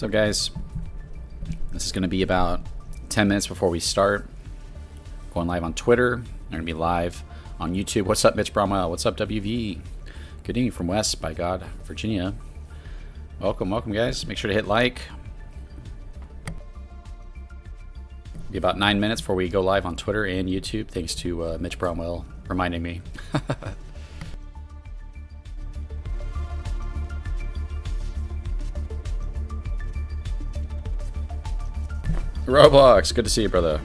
So guys, this is going to be about 10 minutes before we start. Going live on Twitter. I'm going to be live on YouTube. What's up, Mitch Bromwell? What's up, WV? Good evening from West, by God, Virginia. Welcome, welcome, guys. Make sure to hit like. Be about 9 minutes before we go live on Twitter and YouTube. Thanks to Mitch Bromwell reminding me. Roblox, good to see you, brother.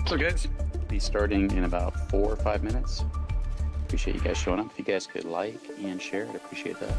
So guys, be starting in about 4 or 5 minutes. Appreciate you guys showing up. If you guys could like and share, I'd appreciate that.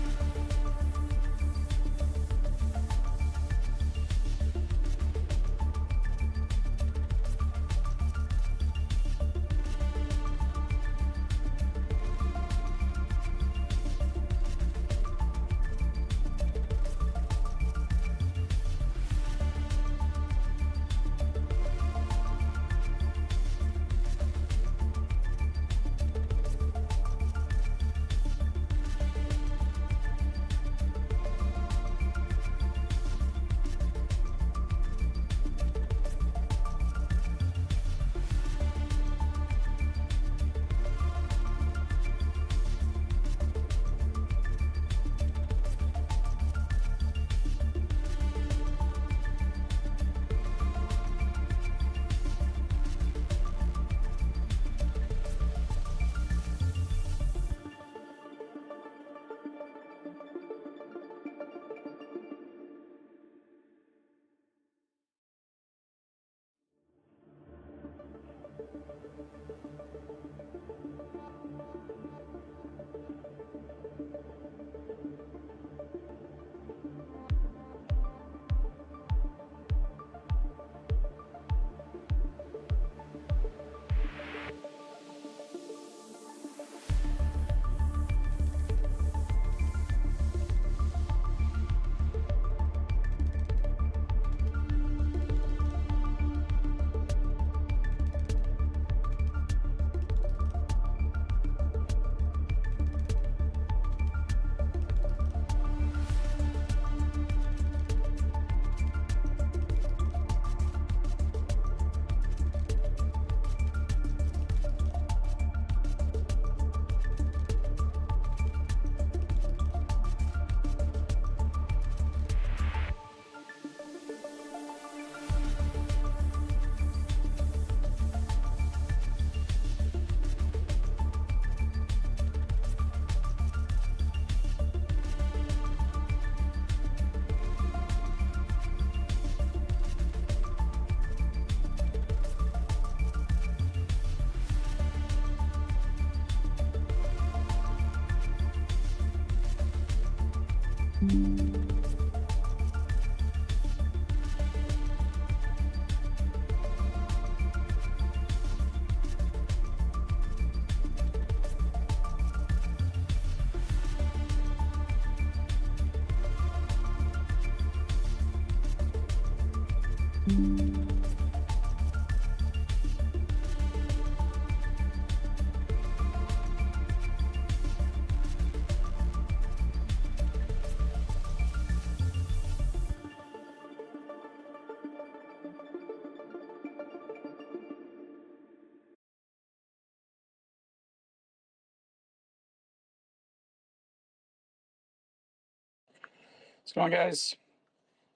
What's going on, guys?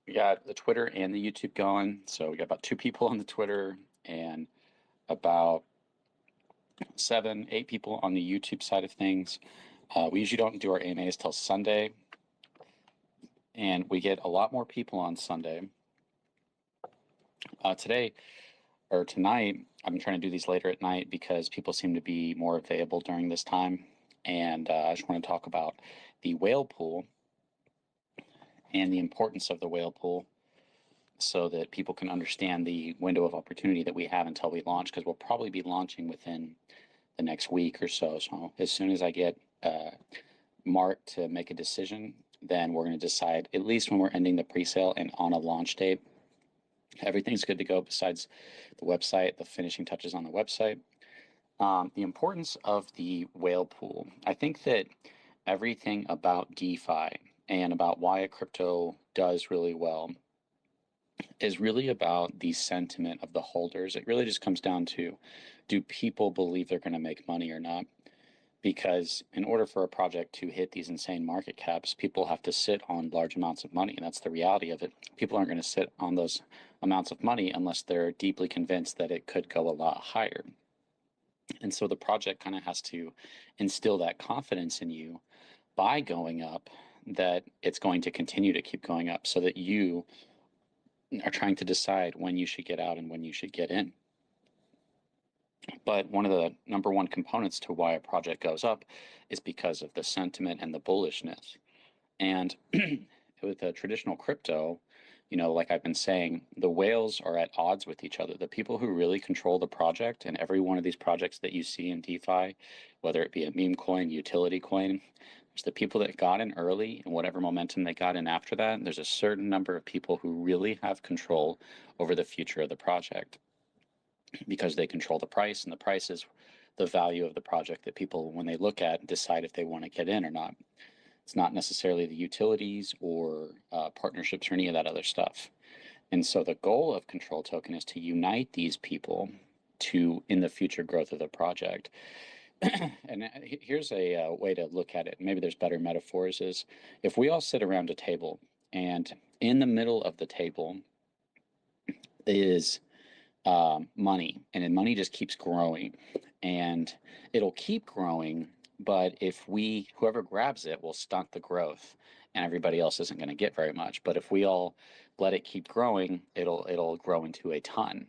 We got the Twitter and the YouTube going. So we got about 2 people on the Twitter and about 7, 8 people on the YouTube side of things. We usually don't do our AMAs till Sunday, and we get a lot more people on Sunday. Today or tonight, I'm trying to do these later at night because people seem to be more available during this time. And I just want to talk about the whale pool and the importance of the whale pool so that people can understand the window of opportunity that we have until we launch, because we'll probably be launching within the next week or so. So as soon as I get Mark to make a decision, then we're going to decide, at least when we're ending the pre-sale and on a launch date, everything's good to go besides the website, the finishing touches on the website. The importance of the whale pool. I think that everything about DeFi and about why a crypto does really well is really about the sentiment of the holders. It really just comes down to, do people believe they're going to make money or not? Because in order for a project to hit these insane market caps, people have to sit on large amounts of money. And that's the reality of it. People aren't going to sit on those amounts of money unless they're deeply convinced that it could go a lot higher. And so the project kind of has to instill that confidence in you by going up, that it's going to continue to keep going up, so that you are trying to decide when you should get out and when you should get in. But one of the number one components to why a project goes up is because of the sentiment and the bullishness. And with a traditional crypto, like I've been saying, the whales are at odds with each other. The people who really control the project, and every one of these projects that you see in DeFi, whether it be a meme coin, utility coin, there's the people that got in early and whatever momentum they got in after that. There's a certain number of people who really have control over the future of the project, because they control the price, and the price is the value of the project that people, when they look at, decide if they want to get in or not. It's not necessarily the utilities or partnerships or any of that other stuff. And so the goal of Control Token is to unite these people in the future growth of the project. And here's a way to look at it. Maybe there's better metaphors. Is if we all sit around a table, and in the middle of the table is money, and then money just keeps growing, and it'll keep growing. But if whoever grabs it will stunt the growth, and everybody else isn't going to get very much. But if we all let it keep growing, it'll grow into a ton.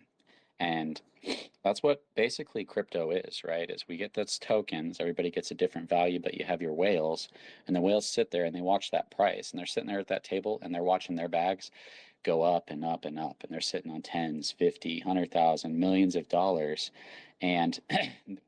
And that's what basically crypto is, right? Is we get those tokens, everybody gets a different value, but you have your whales, and the whales sit there and they watch that price, and they're sitting there at that table and they're watching their bags go up and up and up, and they're sitting on tens, 50, 100,000, millions of dollars. And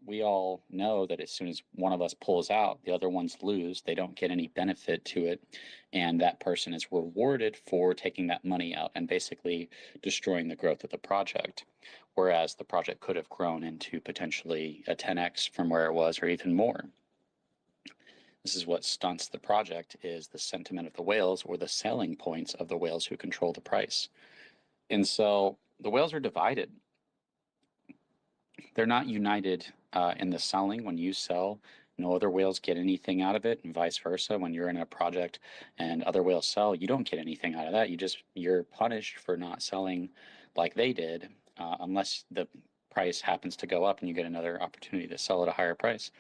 we all know that as soon as one of us pulls out, the other ones lose. They don't get any benefit to it. And that person is rewarded for taking that money out and basically destroying the growth of the project. Whereas the project could have grown into potentially a 10x from where it was or even more. This is what stunts the project, is the sentiment of the whales or the selling points of the whales who control the price. And so the whales are divided. They're not united in the selling. When you sell, no other whales get anything out of it, and vice versa. When you're in a project and other whales sell, you don't get anything out of that. You're punished for not selling like they did, unless the price happens to go up and you get another opportunity to sell at a higher price.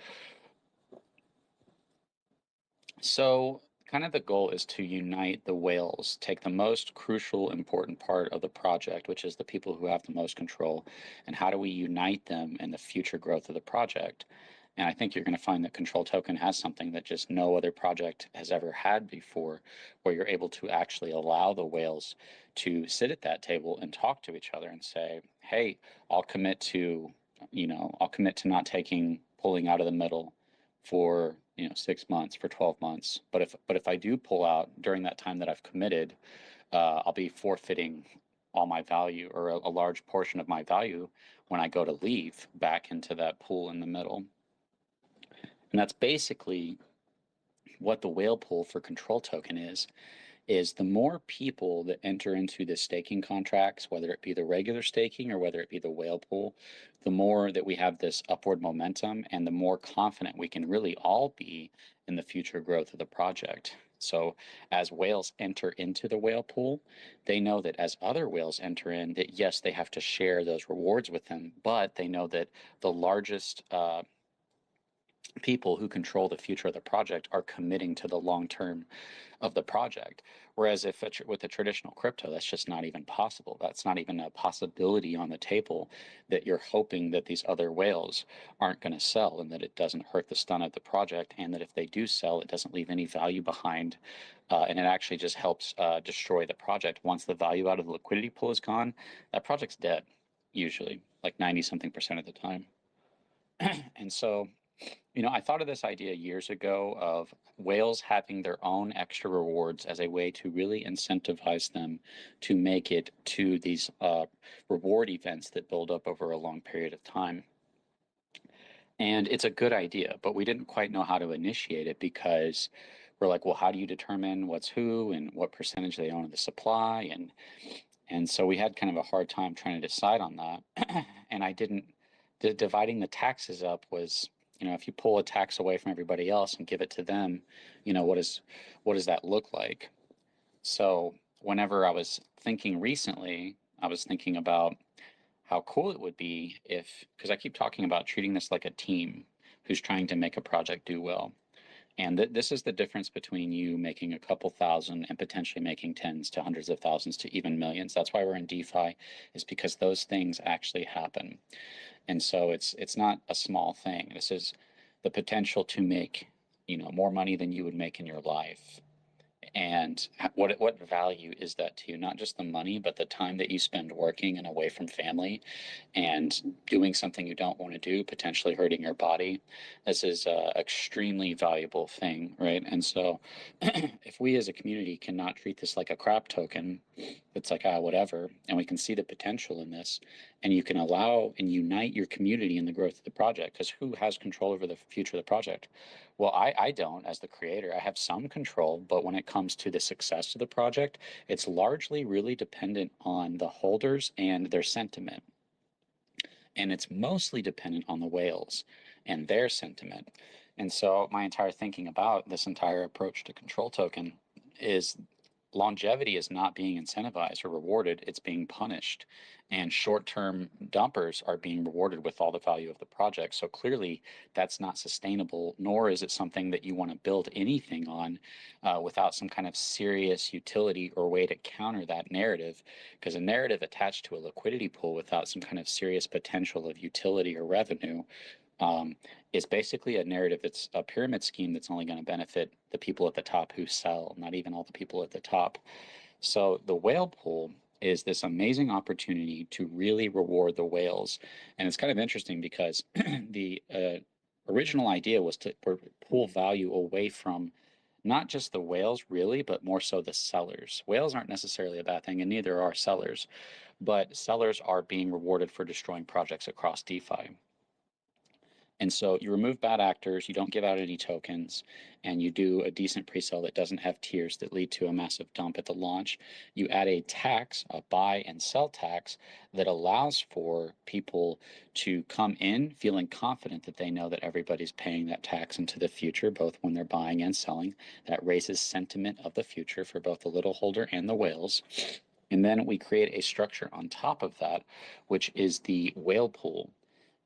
So, kind of the goal is to unite the whales, take the most crucial, important part of the project, which is the people who have the most control, and how do we unite them in the future growth of the project? And I think you're going to find that Control Token has something that just no other project has ever had before, where you're able to actually allow the whales to sit at that table and talk to each other and say, hey, I'll commit to, I'll commit to not pulling out of the middle for 6 months, for 12 months. But if I do pull out during that time that I've committed, I'll be forfeiting all my value, or a large portion of my value, when I go to leave back into that pool in the middle. And that's basically what the whale pool for Control Token is the more people that enter into the staking contracts, whether it be the regular staking or whether it be the whale pool, the more that we have this upward momentum and the more confident we can really all be in the future growth of the project. So as whales enter into the whale pool, they know that as other whales enter in, that yes, they have to share those rewards with them, but they know that the largest people who control the future of the project are committing to the long term of the project. Whereas if with a traditional crypto, that's just not even possible. That's not even a possibility on the table, that you're hoping that these other whales aren't going to sell and that it doesn't hurt the stun of the project, and that if they do sell, it doesn't leave any value behind. And it actually just helps destroy the project. Once the value out of the liquidity pool is gone, that project's dead, usually, like 90 something percent of the time. And so I thought of this idea years ago of whales having their own extra rewards as a way to really incentivize them to make it to these reward events that build up over a long period of time. And it's a good idea, but we didn't quite know how to initiate it, because we're like, well, how do you determine what's who and what percentage they own of the supply? And so we had kind of a hard time trying to decide on that. And dividing the taxes up was, if you pull a tax away from everybody else and give it to them, what does that look like? So whenever I was thinking recently, I was thinking about how cool it would be because I keep talking about treating this like a team who's trying to make a project do well. And this is the difference between you making a couple thousand and potentially making tens to hundreds of thousands to even millions. That's why we're in DeFi, is because those things actually happen. And so it's not a small thing. This is the potential to make, more money than you would make in your life. And what value is that to you? Not just the money, but the time that you spend working and away from family and doing something you don't want to do, potentially hurting your body. This is an extremely valuable thing, right? And so if we as a community cannot treat this like a crap token, it's like, whatever, and we can see the potential in this, and you can allow and unite your community in the growth of the project, because who has control over the future of the project? Well, I don't, as the creator. I have some control, but when it comes to the success of the project, it's largely really dependent on the holders and their sentiment. And it's mostly dependent on the whales and their sentiment. And so my entire thinking about this entire approach to Control Token is longevity is not being incentivized or rewarded, it's being punished. And short-term dumpers are being rewarded with all the value of the project. So clearly that's not sustainable, nor is it something that you want to build anything on without some kind of serious utility or way to counter that narrative. Because a narrative attached to a liquidity pool without some kind of serious potential of utility or revenue is basically a narrative that's a pyramid scheme that's only going to benefit the people at the top who sell, not even all the people at the top. So the whale pool is this amazing opportunity to really reward the whales. And it's kind of interesting because the original idea was to pull value away from not just the whales, really, but more so the sellers. Whales aren't necessarily a bad thing, and neither are sellers, but sellers are being rewarded for destroying projects across DeFi. And so you remove bad actors, you don't give out any tokens, and you do a decent pre-sale that doesn't have tiers that lead to a massive dump at the launch. You add a tax, a buy and sell tax, that allows for people to come in feeling confident that they know that everybody's paying that tax into the future, both when they're buying and selling. That raises sentiment of the future for both the little holder and the whales. And then we create a structure on top of that, which is the whale pool.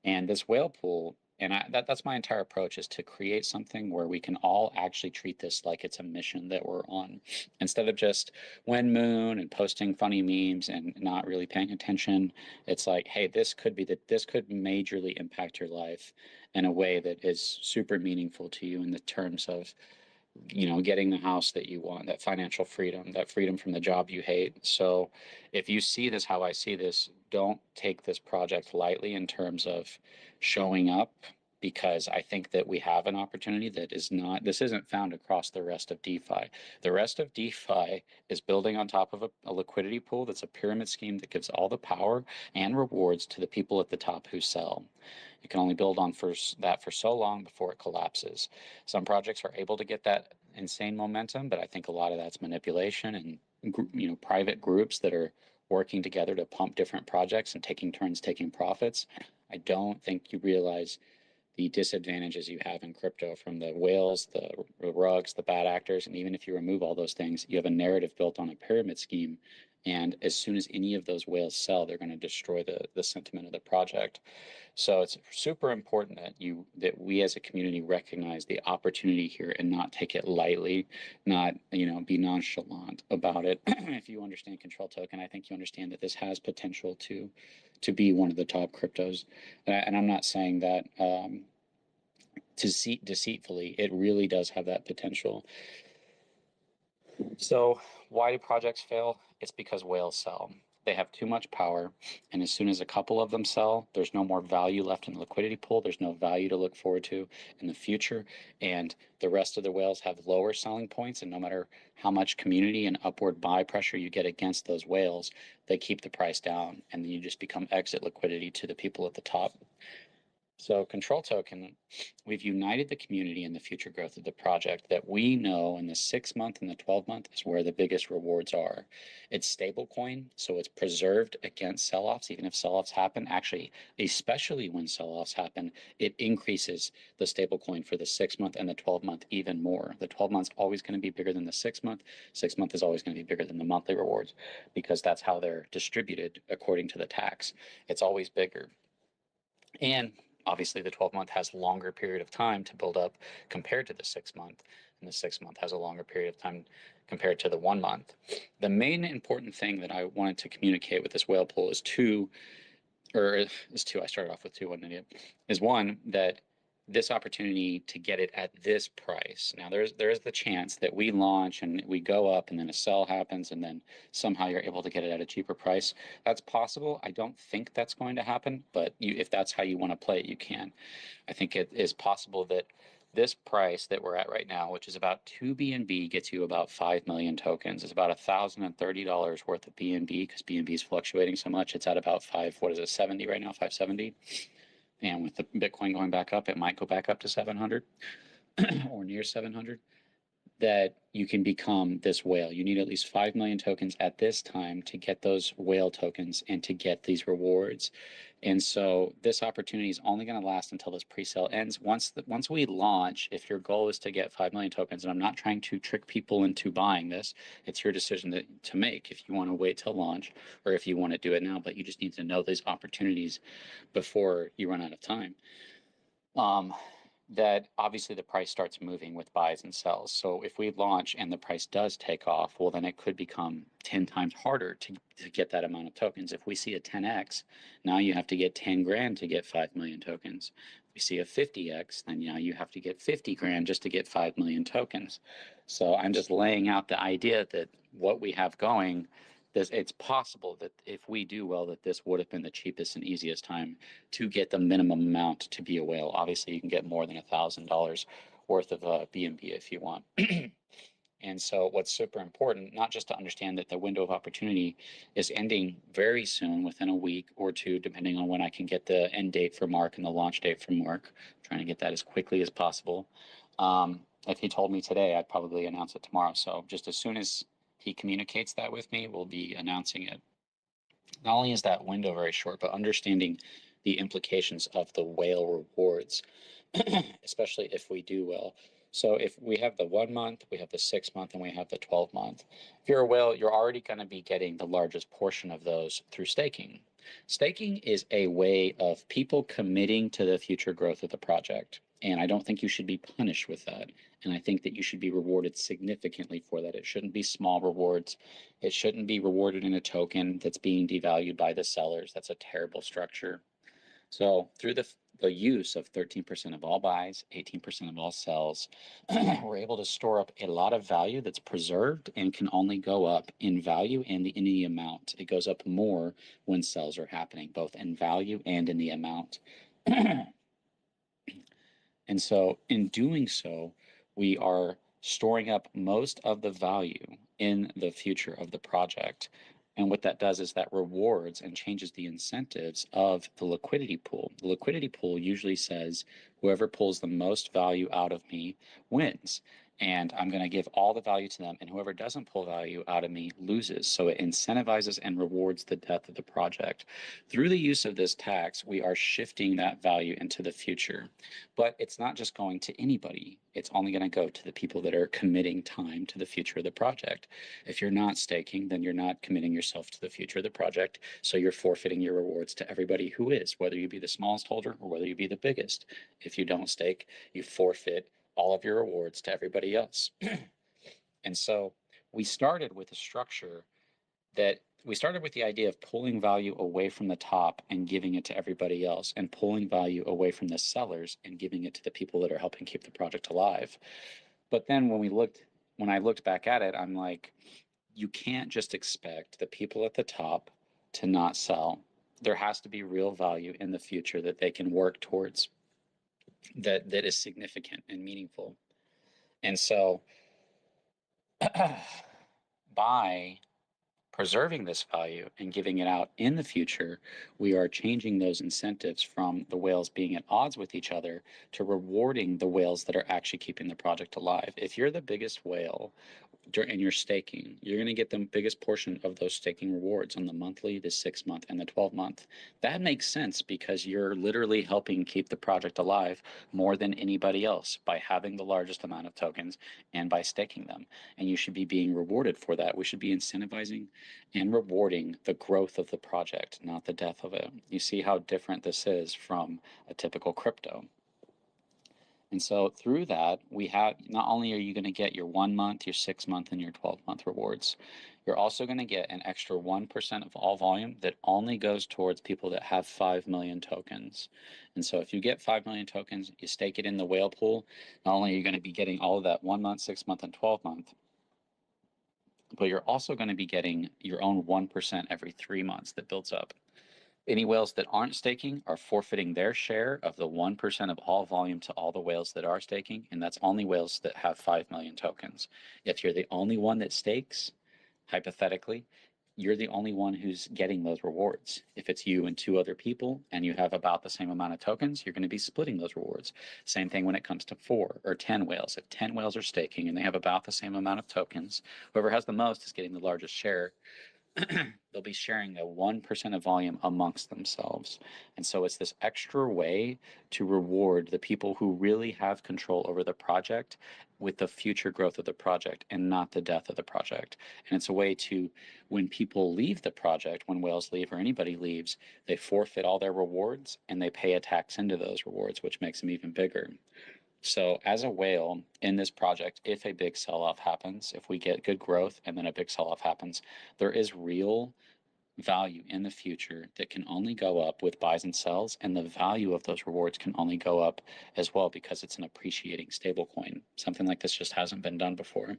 And this whale pool, and that's my entire approach, is to create something where we can all actually treat this like it's a mission that we're on, instead of just when moon and posting funny memes and not really paying attention. It's like, hey, this could majorly impact your life in a way that is super meaningful to you in the terms of, getting the house that you want, that financial freedom, that freedom from the job you hate. So if you see this how I see this, don't take this project lightly in terms of showing up, because I think that we have an opportunity that this isn't found across the rest of DeFi. The rest of DeFi is building on top of a liquidity pool that's a pyramid scheme that gives all the power and rewards to the people at the top who sell. You can only build on that for so long before it collapses. Some projects are able to get that insane momentum, but I think a lot of that's manipulation and private groups that are working together to pump different projects and taking turns taking profits. I don't think you realize the disadvantages you have in crypto from the whales, the rugs, the bad actors. And even if you remove all those things, you have a narrative built on a pyramid scheme. And as soon as any of those whales sell, they're going to destroy the sentiment of the project. So it's super important that we as a community recognize the opportunity here and not take it lightly, not be nonchalant about it. If you understand Control Token, I think you understand that this has potential to be one of the top cryptos. And I'm not saying that deceitfully. It really does have that potential. So why do projects fail? It's because whales sell. They have too much power, and as soon as a couple of them sell, there's no more value left in the liquidity pool. There's no value to look forward to in the future, and the rest of the whales have lower selling points, and no matter how much community and upward buy pressure you get against those whales, they keep the price down, and then you just become exit liquidity to the people at the top. So Control Token, we've united the community in the future growth of the project that we know in the 6-month and the 12-month is where the biggest rewards are. It's stablecoin, so it's preserved against sell-offs, even if sell-offs happen. Actually, especially when sell-offs happen, it increases the stablecoin for the 6-month and the 12-month even more. The 12-month is always going to be bigger than the 6-month. 6-month is always going to be bigger than the monthly rewards, because that's how they're distributed according to the tax. It's always bigger. And obviously, the 12-month has a longer period of time to build up compared to the 6-month, and the 6-month has a longer period of time compared to the 1 month. The main important thing that I wanted to communicate with this whale pool is two. I started off with two, one idiot. Is one, that this opportunity to get it at this price. Now, there's the chance that we launch and we go up and then a sell happens and then somehow you're able to get it at a cheaper price. That's possible. I don't think that's going to happen, but if that's how you want to play it, you can. I think it is possible that this price that we're at right now, which is about 2 BNB, gets you about 5 million tokens. It's about $1,030 worth of BNB, because BNB is fluctuating so much. It's at about 70 right now, 570. And with the Bitcoin going back up, it might go back up to 700 or near 700. that you can become this whale. You need at least 5 million tokens at this time to get those whale tokens and to get these rewards. And so this opportunity is only going to last until this pre-sale ends. Once we launch, if your goal is to get 5 million tokens, and I'm not trying to trick people into buying this, it's your decision to make if you want to wait till launch or if you want to do it now, but you just need to know these opportunities before you run out of time. That obviously the price starts moving with buys and sells. So if we launch and the price does take off, well, then it could become 10 times harder to get that amount of tokens. If we see a 10x, now you have to get 10 grand to get 5 million tokens. If we see a 50x, then now you have to get 50 grand just to get 5 million tokens. So I'm just laying out the idea that what we have going, it's possible that if we do well, that this would have been the cheapest and easiest time to get the minimum amount to be a whale. Obviously, you can get more than $1,000 worth of BNB if you want. And so what's super important, not just to understand that the window of opportunity is ending very soon, within a week or two, depending on when I can get the end date for Mark and the launch date for Mark. I'm trying to get that as quickly as possible. If he told me today, I'd probably announce it tomorrow. So just as soon as he communicates that with me, we'll be announcing it. Not only is that window very short, but understanding the implications of the whale rewards, especially if we do well. So if we have the 1 month, we have the 6 month, and we have the 12 month. If you're a whale, you're already going to be getting the largest portion of those through staking. Staking is a way of people committing to the future growth of the project. And I don't think you should be punished with that. And I think that you should be rewarded significantly for that. It shouldn't be small rewards. It shouldn't be rewarded in a token that's being devalued by the sellers. That's a terrible structure. So through the use of 13% of all buys, 18% of all sells, we're able to store up a lot of value that's preserved and can only go up in value and in the amount. It goes up more when sells are happening, both in value and in the amount. And so in doing so, we are storing up most of the value in the future of the project. And what that does is that rewards and changes the incentives of the liquidity pool. The liquidity pool usually says whoever pulls the most value out of me wins. And I'm going to give all the value to them, and whoever doesn't pull value out of me loses. So it incentivizes and rewards the death of the project. Through the use of this tax, we are shifting that value into the future. But it's not just going to anybody. It's only going to go to the people that are committing time to the future of the project. If you're not staking, then you're not committing yourself to the future of the project. So you're forfeiting your rewards to everybody who is, whether you be the smallest holder or whether you be the biggest. If you don't stake, you forfeit all of your rewards to everybody else. And so we started with a structure that we started with the idea of pulling value away from the top and giving it to everybody else, and pulling value away from the sellers and giving it to the people that are helping keep the project alive. But then when I looked back at it, I'm like, you can't just expect the people at the top to not sell. There has to be real value in the future that they can work towards, that is significant and meaningful. And so by preserving this value and giving it out in the future, we are changing those incentives from the whales being at odds with each other to rewarding the whales that are actually keeping the project alive. If you're the biggest whale and you're staking, you're going to get the biggest portion of those staking rewards on the monthly, the 6 month, and the 12 month. That makes sense because you're literally helping keep the project alive more than anybody else by having the largest amount of tokens and by staking them. And you should be being rewarded for that. We should be incentivizing and rewarding the growth of the project, not the death of it. You see how different this is from a typical crypto. And so through that, we have, not only are you going to get your 1 month, your 6 month, and your 12 month rewards, you're also going to get an extra 1% of all volume that only goes towards people that have 5 million tokens. And so if you get 5 million tokens, you stake it in the whale pool, not only are you going to be getting all of that 1 month, 6 month, and 12 month, but you're also going to be getting your own 1% every 3 months that builds up. Any whales that aren't staking are forfeiting their share of the 1% of all volume to all the whales that are staking, and that's only whales that have 5 million tokens. If you're the only one that stakes, hypothetically, you're the only one who's getting those rewards. If it's you and two other people and you have about the same amount of tokens, you're going to be splitting those rewards. Same thing when it comes to 4 or 10 whales. If 10 whales are staking and they have about the same amount of tokens, whoever has the most is getting the largest share. They'll be sharing a 1% of volume amongst themselves. And so it's this extra way to reward the people who really have control over the project with the future growth of the project and not the death of the project. And it's a way to, when people leave the project, when whales leave or anybody leaves, they forfeit all their rewards and they pay a tax into those rewards, which makes them even bigger. So as a whale in this project, if a big sell-off happens, if we get good growth and then a big sell-off happens, there is real value in the future that can only go up with buys and sells, and the value of those rewards can only go up as well because it's an appreciating stablecoin. Something like this just hasn't been done before.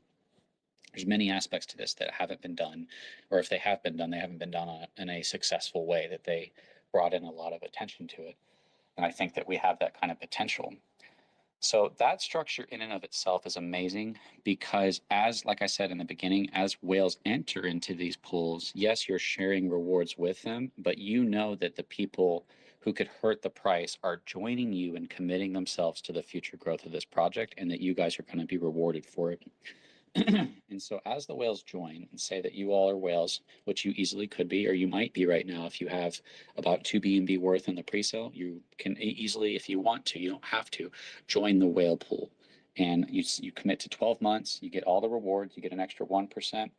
There's many aspects to this that haven't been done, or if they have been done, they haven't been done in a successful way that they brought in a lot of attention to it. And I think that we have that kind of potential. So that structure in and of itself is amazing because as, like I said in the beginning, as whales enter into these pools, yes, you're sharing rewards with them, but you know that the people who could hurt the price are joining you and committing themselves to the future growth of this project and that you guys are going to be rewarded for it. And so as the whales join and say that you all are whales, which you easily could be, or you might be right now if you have about 2 BNB worth in the pre-sale, you can easily, if you want to, you don't have to, join the whale pool. And you commit to 12 months, you get all the rewards, you get an extra 1%.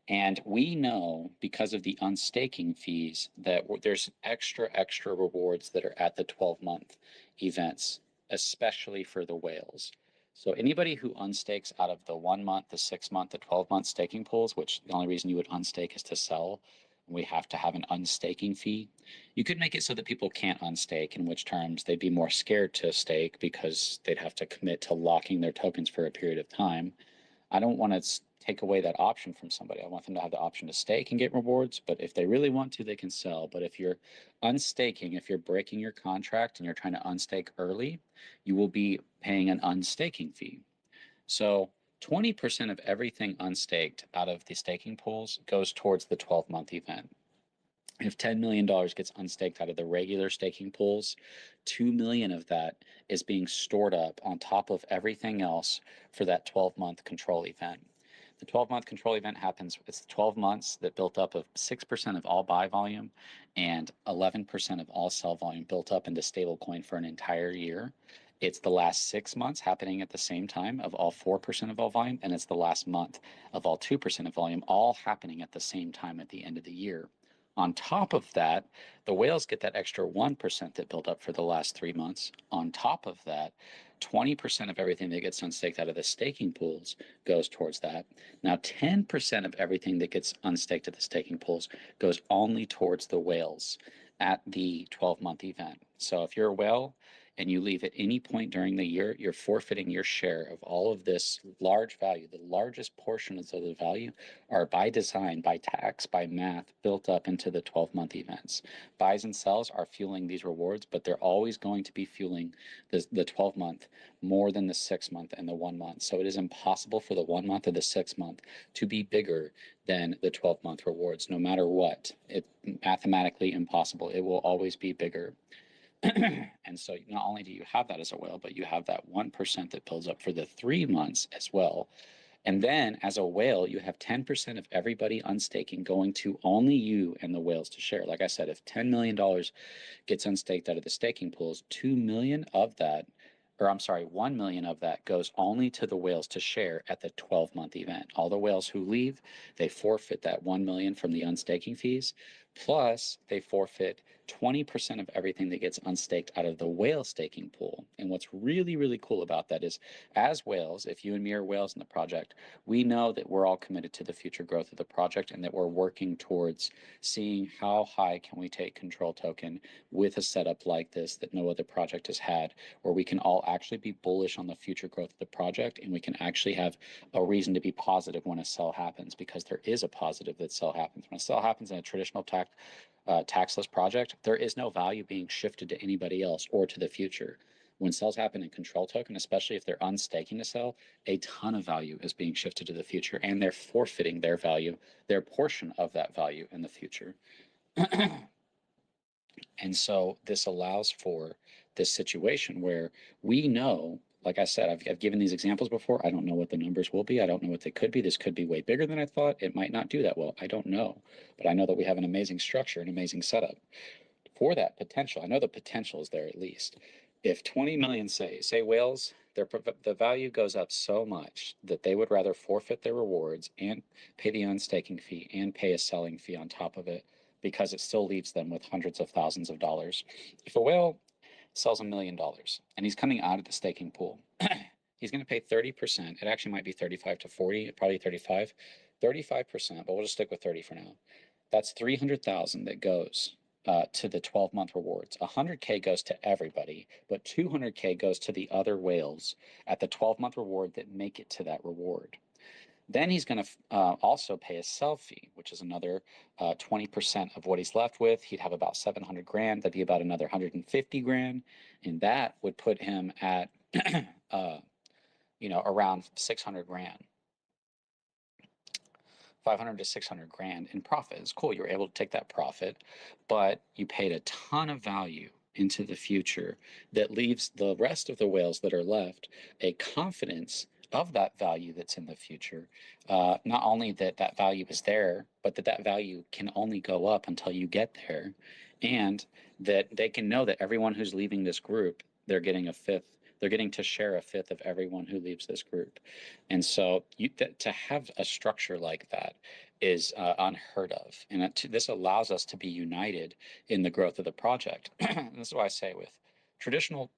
And we know because of the unstaking fees that there's extra rewards that are at the 12-month events, especially for the whales. So anybody who unstakes out of the 1 month, the 6 month, the 12-month staking pools, which the only reason you would unstake is to sell, we have to have an unstaking fee. You could make it so that people can't unstake, in which terms they'd be more scared to stake because they'd have to commit to locking their tokens for a period of time. I don't want to take away that option from somebody. I want them to have the option to stake and get rewards, but if they really want to, they can sell. But if you're unstaking, if you're breaking your contract and you're trying to unstake early, you will be paying an unstaking fee. So 20% of everything unstaked out of the staking pools goes towards the 12-month event. If $10 million gets unstaked out of the regular staking pools, 2 million of that is being stored up on top of everything else for that 12-month control event. The 12-month control event happens, it's 12 months that built up of 6% of all buy volume and 11% of all sell volume built up into stablecoin for an entire year. It's the last 6 months happening at the same time of all 4% of all volume, and it's the last month of all 2% of volume, all happening at the same time at the end of the year. On top of that, the whales get that extra 1% that built up for the last 3 months. On top of that, 20% of everything that gets unstaked out of the staking pools goes towards that. Now, 10% of everything that gets unstaked at the staking pools goes only towards the whales at the 12-month event. So if you're a whale and you leave at any point during the year, you're forfeiting your share of all of this large value. The largest portions of the value are by design, by tax, by math, built up into the 12-month events. Buys and sells are fueling these rewards, but they're always going to be fueling the 12-month more than the 6-month and the 1 month. So it is impossible for the 1 month or the 6 month to be bigger than the 12-month rewards, no matter what. It's mathematically impossible. It will always be bigger. And so not only do you have that as a whale, but you have that 1% that builds up for the 3 months as well. And then as a whale, you have 10% of everybody unstaking going to only you and the whales to share. Like I said, if $10 million gets unstaked out of the staking pools, 2 million of that, or I'm sorry, 1 million of that goes only to the whales to share at the 12-month event. All the whales who leave, they forfeit that 1 million from the unstaking fees, plus they forfeit 20% of everything that gets unstaked out of the whale staking pool. And what's really, really cool about that is as whales, if you and me are whales in the project, we know that we're all committed to the future growth of the project and that we're working towards seeing how high can we take control token with a setup like this that no other project has had, where we can all actually be bullish on the future growth of the project and we can actually have a reason to be positive when a sell happens, because there is a positive that sell happens. When a sell happens in a traditional taxless project, there is no value being shifted to anybody else or to the future. When sells happen in control token, especially if they're unstaking to sell, a ton of value is being shifted to the future, and they're forfeiting their value, their portion of that value in the future. And so this allows for this situation where we know, like I said, I've given these examples before. I don't know what the numbers will be. I don't know what they could be. This could be way bigger than I thought. It might not do that well. I don't know. But I know that we have an amazing structure, an amazing setup for that potential. I know the potential is there at least. If 20 million say whales, the value goes up so much that they would rather forfeit their rewards and pay the unstaking fee and pay a selling fee on top of it because it still leaves them with hundreds of thousands of dollars. If a whale sells $1 million and he's coming out of the staking pool, he's going to pay 30%. It actually might be 35 to 40, probably 35, 35%, but we'll just stick with 30 for now. That's 300,000 that goes to the 12-month rewards. 100K goes to everybody, but 200K goes to the other whales at the 12-month reward that make it to that reward. Then he's going to also pay a sell fee, which is another 20% of what he's left with. He'd have about 700 grand. That'd be about another 150 grand. And that would put him at, around 600 grand. 500 to 600 grand in profit. It's cool. You're able to take that profit, but you paid a ton of value into the future that leaves the rest of the whales that are left a confidence of that value that's in the future. Not only that that value is there, but that value can only go up until you get there. And that they can know that everyone who's leaving this group, they're getting a fifth. They're getting to share a fifth of everyone who leaves this group. And so to have a structure like that is unheard of. And this allows us to be united in the growth of the project. And this is why I say with traditional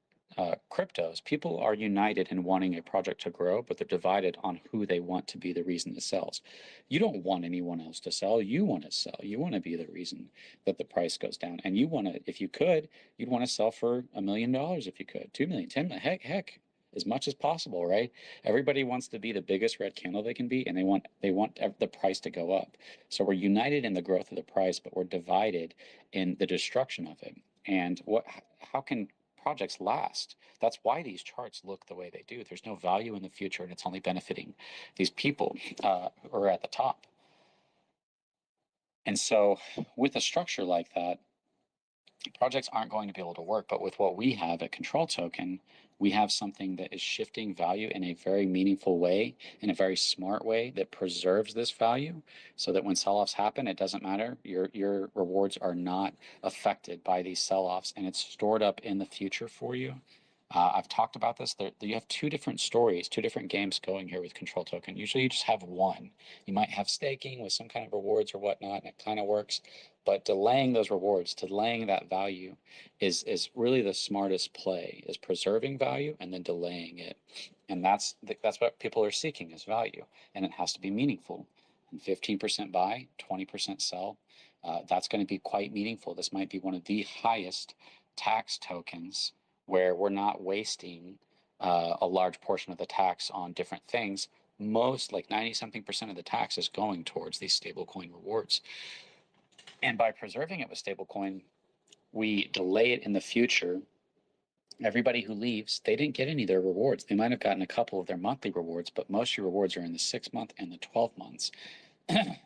cryptos, people are united in wanting a project to grow, but they're divided on who they want to be the reason it sells. You don't want anyone else to sell. You want to sell. You want to be the reason that the price goes down. And you want to, if you could, you'd want to sell for $1 million if you could, 2 million, 10 million, heck, as much as possible, right? Everybody wants to be the biggest red candle they can be, and they want the price to go up. So we're united in the growth of the price, but we're divided in the destruction of it. And how can projects last? That's why these charts look the way they do. There's no value in the future, and it's only benefiting these people who are at the top. And so with a structure like that, projects aren't going to be able to work. But with what we have at Control Token, we have something that is shifting value in a very meaningful way, in a very smart way that preserves this value so that when sell-offs happen, it doesn't matter. Your rewards are not affected by these sell-offs, and it's stored up in the future for you. I've talked about this. You have two different stories, two different games going here with Control Token. Usually you just have one. You might have staking with some kind of rewards or whatnot, and it kind of works. But delaying those rewards, delaying that value is really the smartest play, is preserving value and then delaying it. And that's what people are seeking is value. And it has to be meaningful. And 15% buy, 20% sell. That's going to be quite meaningful. This might be one of the highest tax tokens where we're not wasting a large portion of the tax on different things. Most, like 90-something% of the tax is going towards these stablecoin rewards. And by preserving it with stablecoin, we delay it in the future. Everybody who leaves, they didn't get any of their rewards. They might have gotten a couple of their monthly rewards, but most of your rewards are in the 6 month and the 12 months.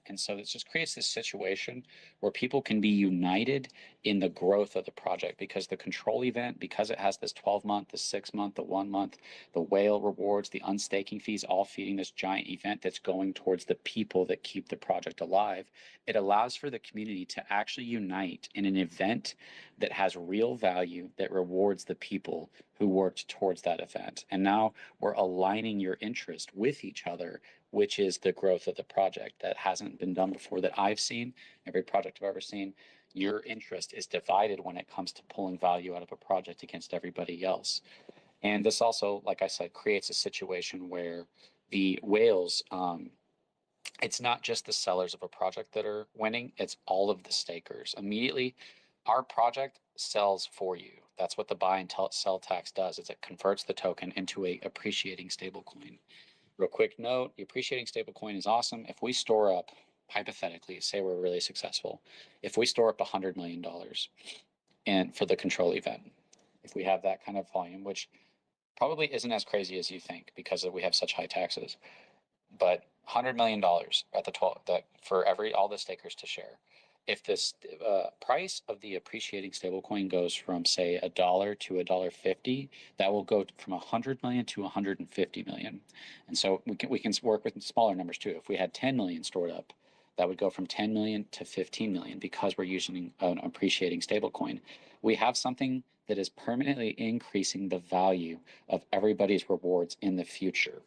And so it just creates this situation where people can be united in the growth of the project because the control event, because it has this 12-month, the 6 month, the 1 month, the whale rewards, the unstaking fees, all feeding this giant event that's going towards the people that keep the project alive. It allows for the community to actually unite in an event that has real value, that rewards the people who worked towards that event. And now we're aligning your interest with each other, which is the growth of the project. That hasn't been done before that I've seen. Every project I've ever seen, your interest is divided when it comes to pulling value out of a project against everybody else. And this also, like I said, creates a situation where the whales, it's not just the sellers of a project that are winning, it's all of the stakers. Immediately, our project sells for you. That's what the buy and sell tax does, is it converts the token into a appreciating stablecoin. Real quick note, the appreciating stablecoin is awesome. If we store up, hypothetically, say we're really successful, if we store up $100 million and for the control event, if we have that kind of volume, which probably isn't as crazy as you think because we have such high taxes, but $100 million at the 12 that for all the stakers to share. If this price of the appreciating stablecoin goes from say $1 to $1.50, that will go from 100 million to 150 million. And so we can work with smaller numbers too. If we had 10 million stored up, that would go from 10 million to 15 million because we're using an appreciating stablecoin. We have something that is permanently increasing the value of everybody's rewards in the future.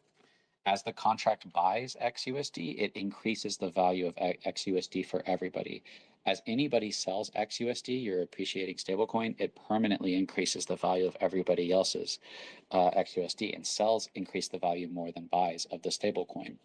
As the contract buys XUSD, it increases the value of XUSD for everybody. As anybody sells XUSD, your appreciating stablecoin, it permanently increases the value of everybody else's XUSD, and sells increase the value more than buys of the stablecoin.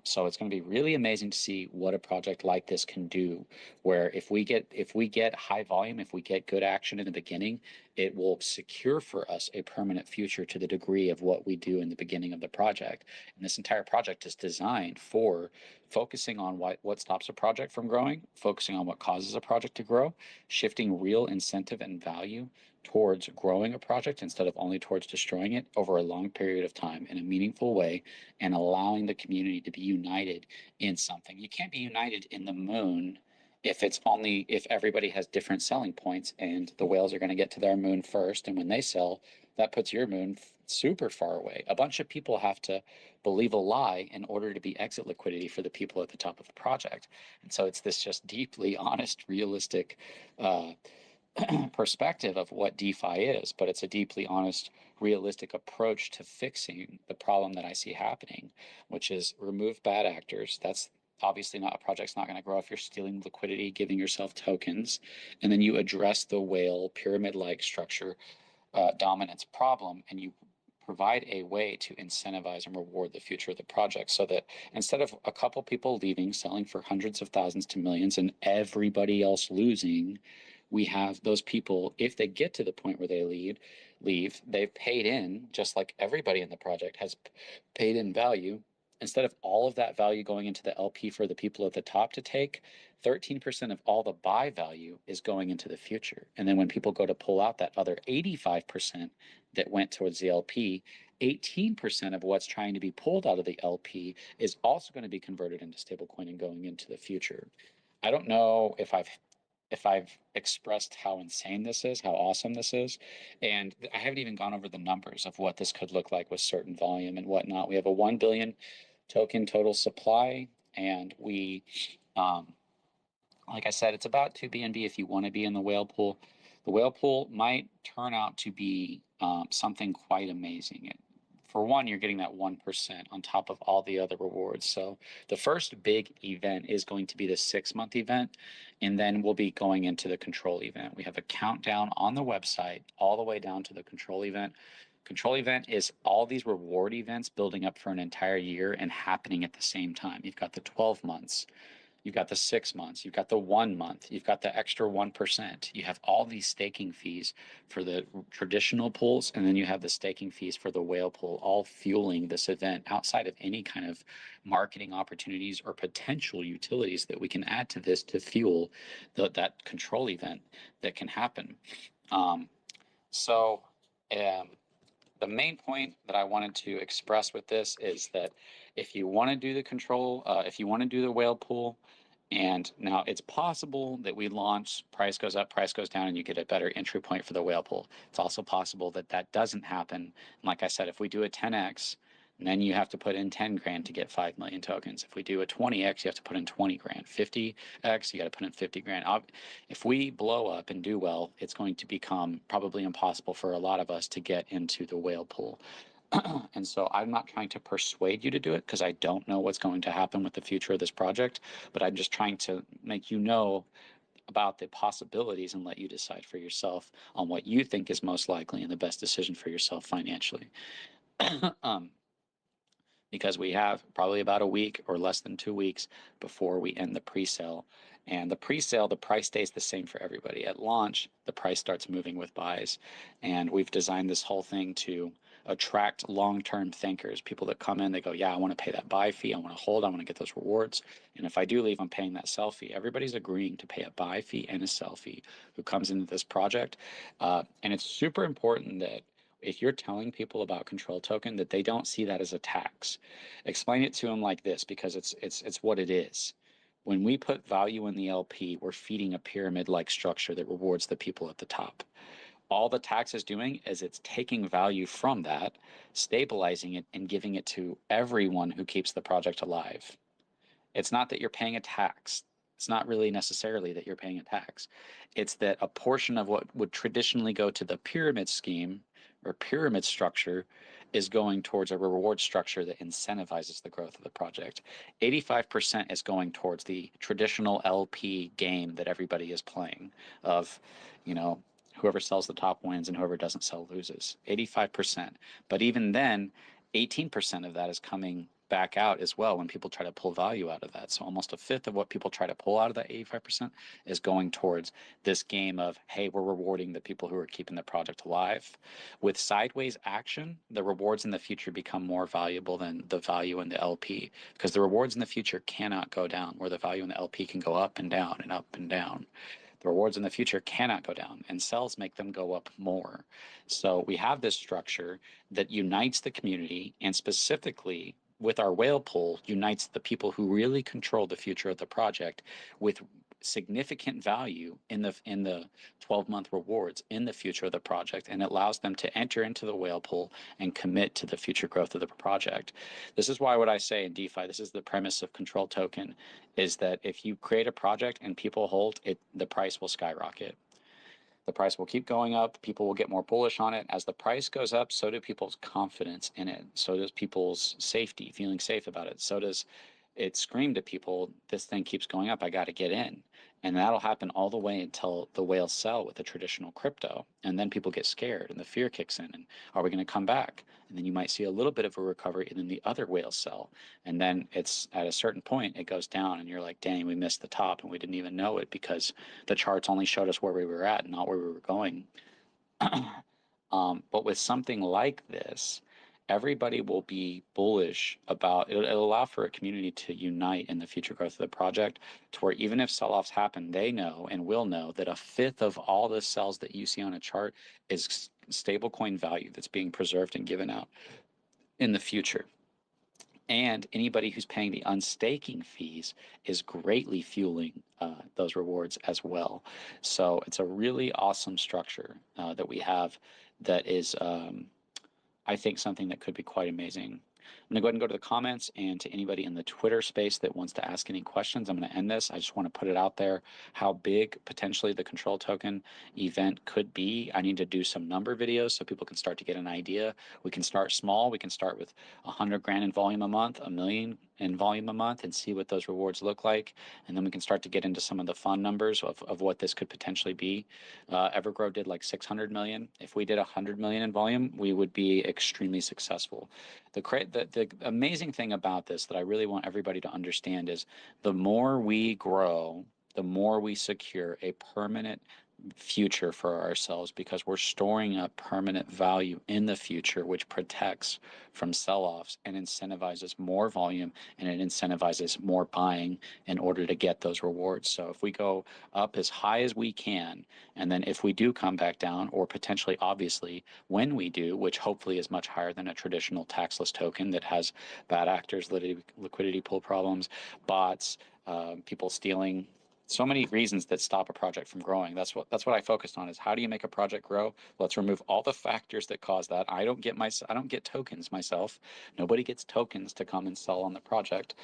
So it's going to be really amazing to see what a project like this can do, where if we get high volume, if we get good action in the beginning, it will secure for us a permanent future to the degree of what we do in the beginning of the project. And this entire project is designed for focusing on what stops a project from growing, focusing on what causes a project to grow, shifting real incentive and value towards growing a project instead of only towards destroying it over a long period of time in a meaningful way, and allowing the community to be united in something. You can't be united in the moon if everybody has different selling points, and the whales are going to get to their moon first, and when they sell, that puts your moon super far away. A bunch of people have to believe a lie in order to be exit liquidity for the people at the top of the project. And so it's this just deeply honest, realistic perspective of what DeFi is, but it's a deeply honest, realistic approach to fixing the problem that I see happening, which is remove bad actors. That's obviously not, a project's not going to grow if you're stealing liquidity, giving yourself tokens, and then you address the whale pyramid-like structure dominance problem, and you provide a way to incentivize and reward the future of the project, so that instead of a couple people leaving, selling for hundreds of thousands to millions, and everybody else losing, we have those people, if they get to the point where they leave, they've paid in, just like everybody in the project has paid in value. Instead of all of that value going into the LP for the people at the top to take, 13% of all the buy value is going into the future. And then when people go to pull out that other 85% that went towards the LP, 18% of what's trying to be pulled out of the LP is also going to be converted into stablecoin and going into the future. I don't know if I've expressed how insane this is, how awesome this is. And I haven't even gone over the numbers of what this could look like with certain volume and whatnot. We have a 1 billion token total supply, and we, like I said, it's about 2 BNB if you want to be in the whale pool. The whale pool might turn out to be something quite amazing. For one, you're getting that 1% on top of all the other rewards. So the first big event is going to be the 6-month event, and then we'll be going into the control event. We have a countdown on the website all the way down to the control event. Control event is all these reward events building up for an entire year and happening at the same time. You've got the 12 months. You've got the 6 months, you've got the 1 month, you've got the extra 1%. You have all these staking fees for the traditional pools, and then you have the staking fees for the whale pool, all fueling this event outside of any kind of marketing opportunities or potential utilities that we can add to this to fuel that control event that can happen. The main point that I wanted to express with this is that if you want to do the control, if you want to do the whale pool, and now it's possible that we launch, price goes up, price goes down, and you get a better entry point for the whale pool. It's also possible that that doesn't happen. And like I said, if we do a 10x, then you have to put in 10 grand to get 5 million tokens. If we do a 20x, you have to put in 20 grand. 50x, you got to put in 50 grand. If we blow up and do well, it's going to become probably impossible for a lot of us to get into the whale pool. And so I'm not trying to persuade you to do it, because I don't know what's going to happen with the future of this project, but I'm just trying to make you know about the possibilities and let you decide for yourself on what you think is most likely and the best decision for yourself financially. Because we have probably about a week or less than 2 weeks before we end the pre-sale. And the pre-sale, the price stays the same for everybody. At launch, the price starts moving with buys. And we've designed this whole thing to attract long-term thinkers, people that come in, they go, yeah, I want to pay that buy fee, I want to hold, I want to get those rewards. And if I do leave, I'm paying that sell fee. Everybody's agreeing to pay a buy fee and a sell fee who comes into this project. And it's super important that if you're telling people about control token, that they don't see that as a tax. Explain it to them like this, because it's what it is. When we put value in the LP, we're feeding a pyramid-like structure that rewards the people at the top. All the tax is doing is it's taking value from that, stabilizing it, and giving it to everyone who keeps the project alive. It's not that you're paying a tax. It's not really necessarily that you're paying a tax. It's that a portion of what would traditionally go to the pyramid scheme or pyramid structure is going towards a reward structure that incentivizes the growth of the project. 85% is going towards the traditional LP game that everybody is playing of, you know, whoever sells the top wins and whoever doesn't sell loses. 85%. But even then, 18% of that is coming back out as well when people try to pull value out of that. So almost a fifth of what people try to pull out of that 85% is going towards this game of, hey, we're rewarding the people who are keeping the project alive. With sideways action, the rewards in the future become more valuable than the value in the LP, because the rewards in the future cannot go down, where the value in the LP can go up and down and up and down. The rewards in the future cannot go down, and sells make them go up more. So we have this structure that unites the community, and specifically with our whale pool, unites the people who really control the future of the project with significant value in the 12-month rewards in the future of the project, and it allows them to enter into the whale pool and commit to the future growth of the project. This is why what I say in DeFi, this is the premise of control token, is that if you create a project and people hold it, the price will skyrocket. The price will keep going up. People will get more bullish on it. As the price goes up, so do people's confidence in it. So does people's safety, feeling safe about it. So does it scream to people, this thing keeps going up, I got to get in. And that'll happen all the way until the whales sell with the traditional crypto. And then people get scared and the fear kicks in. And are we going to come back? And then you might see a little bit of a recovery, and then the other whales sell. And then it's at a certain point, it goes down, and you're like, dang, we missed the top, and we didn't even know it because the charts only showed us where we were at, not where we were going. But with something like this, everybody will be bullish about it. It'll allow for a community to unite in the future growth of the project, to where even if sell-offs happen, they know and will know that a fifth of all the sells that you see on a chart is stablecoin value that's being preserved and given out in the future. And anybody who's paying the unstaking fees is greatly fueling those rewards as well. So it's a really awesome structure that we have that is, I think, something that could be quite amazing. I'm going to go ahead and go to the comments, and to anybody in the Twitter space that wants to ask any questions, I'm going to end this. I just want to put it out there how big potentially the control token event could be. I need to do some number videos so people can start to get an idea. We can start small. We can start with 100 grand in volume a month, a million in volume a month, and see what those rewards look like. And then we can start to get into some of the fun numbers of what this could potentially be. Evergrow did like 600 million. If we did 100 million in volume, we would be extremely successful. The amazing thing about this that I really want everybody to understand is the more we grow, the more we secure a permanent future for ourselves, because we're storing up permanent value in the future, which protects from sell-offs and incentivizes more volume, and it incentivizes more buying in order to get those rewards. So if we go up as high as we can, and then if we do come back down, or potentially, obviously, when we do, which hopefully is much higher than a traditional taxless token that has bad actors, liquidity pool problems, bots, people stealing, so many reasons that stop a project from growing. That's what I focused on, is how do you make a project grow? Let's remove all the factors that cause that. I don't get tokens myself. Nobody gets tokens to come and sell on the project.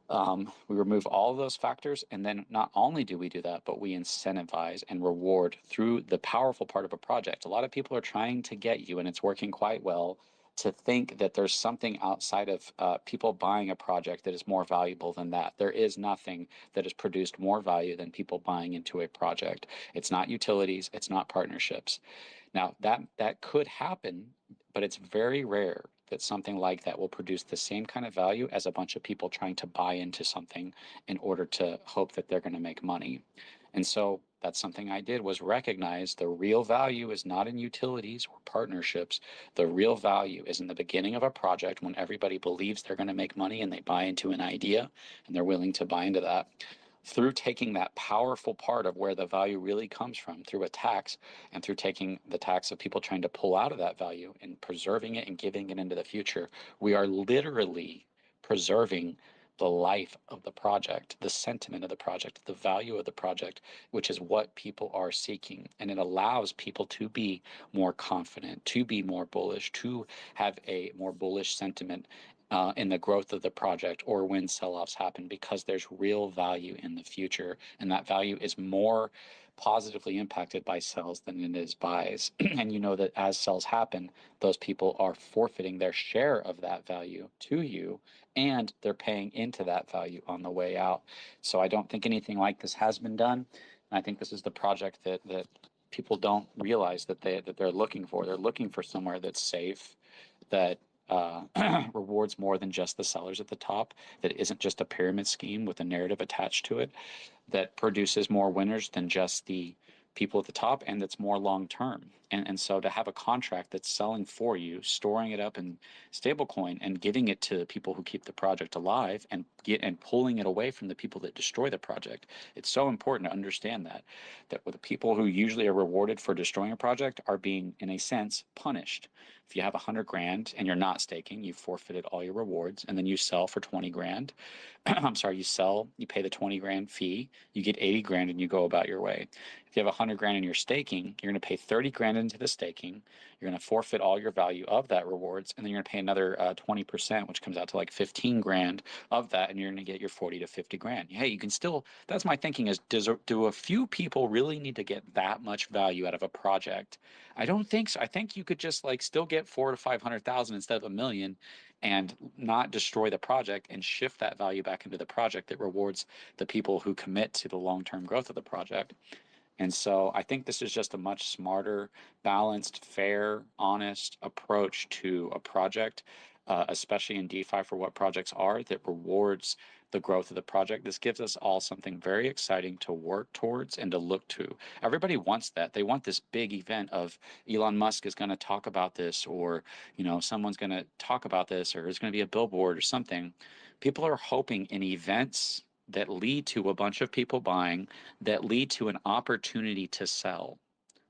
We remove all of those factors, and then not only do we do that, but we incentivize and reward through the powerful part of a project. A lot of people are trying to get you, and it's working quite well, to think that there's something outside of people buying a project that is more valuable than that. There is nothing that has produced more value than people buying into a project. It's not utilities, it's not partnerships. Now, that could happen, but it's very rare that something like that will produce the same kind of value as a bunch of people trying to buy into something in order to hope that they're going to make money. And so that's something I did, was recognize the real value is not in utilities or partnerships. The real value is in the beginning of a project when everybody believes they're going to make money and they buy into an idea and they're willing to buy into that. Through taking that powerful part of where the value really comes from through a tax, and through taking the tax of people trying to pull out of that value and preserving it and giving it into the future, we are literally preserving the life of the project, the sentiment of the project, the value of the project, which is what people are seeking. And it allows people to be more confident, to be more bullish, to have a more bullish sentiment in the growth of the project or when sell-offs happen, because there's real value in the future. And that value is more positively impacted by sells than it is buys. And you know that as sells happen, those people are forfeiting their share of that value to you, and they're paying into that value on the way out. So I don't think anything like this has been done. And I think this is the project that people don't realize that they're looking for. They're looking for somewhere that's safe, that rewards more than just the sellers at the top, that isn't just a pyramid scheme with a narrative attached to it, that produces more winners than just the people at the top, and that's more long term. And so to have a contract that's selling for you, storing it up in stablecoin and giving it to the people who keep the project alive, and pulling it away from the people that destroy the project. It's so important to understand that the people who usually are rewarded for destroying a project are being, in a sense, punished. If you have 100 grand and you're not staking, you forfeited all your rewards, and then you sell for 20 grand. I'm sorry, you pay the 20 grand fee, you get 80 grand and you go about your way. If you have 100 grand in your staking, you're going to pay 30 grand into the staking. You're going to forfeit all your value of that rewards, and then you're going to pay another 20%, which comes out to like 15 grand of that, and you're going to get your 40 to 50 grand. Hey, you can still, that's my thinking is, do a few people really need to get that much value out of a project? I don't think so. I think you could just like still get 400 to 500,000 instead of a million, and not destroy the project, and shift that value back into the project that rewards the people who commit to the long-term growth of the project. And so I think this is just a much smarter, balanced, fair, honest approach to a project, especially in DeFi for what projects are, that rewards the growth of the project. This gives us all something very exciting to work towards and to look to. Everybody wants that. They want this big event of Elon Musk is going to talk about this, or someone's going to talk about this, or there's going to be a billboard or something. People are hoping in events that lead to a bunch of people buying, that lead to an opportunity to sell.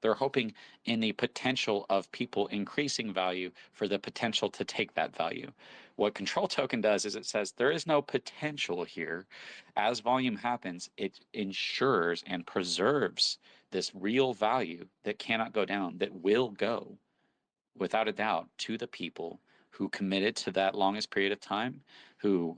They're hoping in the potential of people increasing value for the potential to take that value. What Control Token does is it says there is no potential here. As volume happens, it ensures and preserves this real value that cannot go down, that will go without a doubt to the people who committed to that longest period of time, who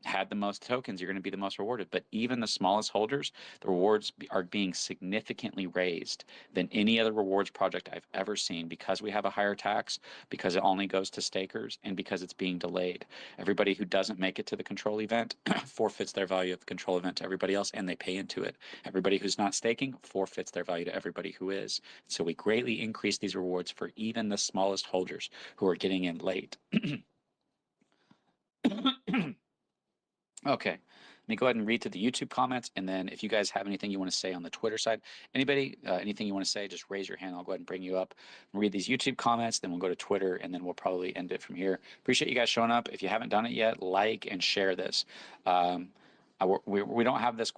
had the most tokens. You're going to be the most rewarded. But even the smallest holders, the rewards are being significantly raised than any other rewards project I've ever seen, because we have a higher tax, because it only goes to stakers, and because it's being delayed. Everybody who doesn't make it to the control event forfeits their value of the control event to everybody else, and they pay into it. Everybody who's not staking forfeits their value to everybody who is. So we greatly increase these rewards for even the smallest holders who are getting in late. Okay, let me go ahead and read to the YouTube comments, and then if you guys have anything you want to say on the Twitter side, anything you want to say, just raise your hand. I'll go ahead and bring you up and read these YouTube comments, then we'll go to Twitter, and then we'll probably end it from here. Appreciate you guys showing up. If you haven't done it yet, like and share this. We don't have this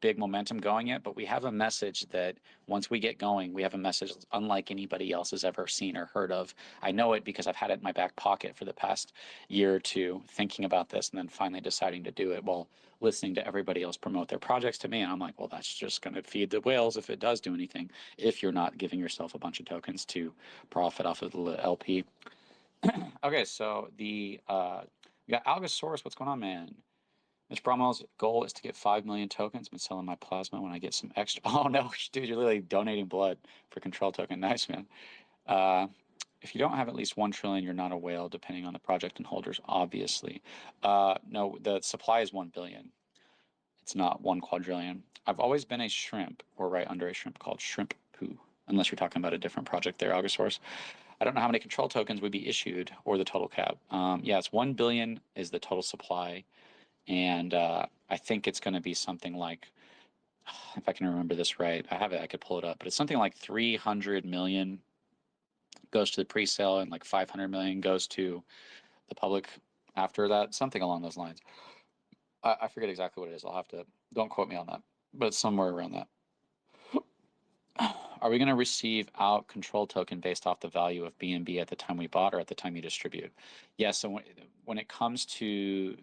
big momentum going yet, but we have a message that once we get going, we have a message unlike anybody else has ever seen or heard of. I know it because I've had it in my back pocket for the past year or two, thinking about this, and then finally deciding to do it while listening to everybody else promote their projects to me. And I'm like, well, that's just going to feed the whales if it does do anything, if you're not giving yourself a bunch of tokens to profit off of the LP. Okay, so we got Algosaurus. What's going on, man? Mitch Bromwell's goal is to get 5 million tokens. Been selling my plasma when I get some extra. Oh no, dude, you're literally donating blood for control token. Nice, man. If you don't have at least 1 trillion, you're not a whale, depending on the project and holders, obviously. No, the supply is 1 billion. It's not 1 quadrillion. I've always been a shrimp, or right under a shrimp, called shrimp poo, unless you're talking about a different project there, Algosaurus. I don't know how many control tokens would be issued or the total cap. Yeah, it's 1 billion is the total supply. And I think it's going to be something like if I can remember this right, I have it, I could pull it up, but it's something like 300 million goes to the pre-sale and like 500 million goes to the public after that, something along those lines. I forget exactly what it is. I'll have to, don't quote me on that, but it's somewhere around that. Are we going to receive out control token based off the value of BNB at the time we bought or at the time you distribute? Yes. So when it comes to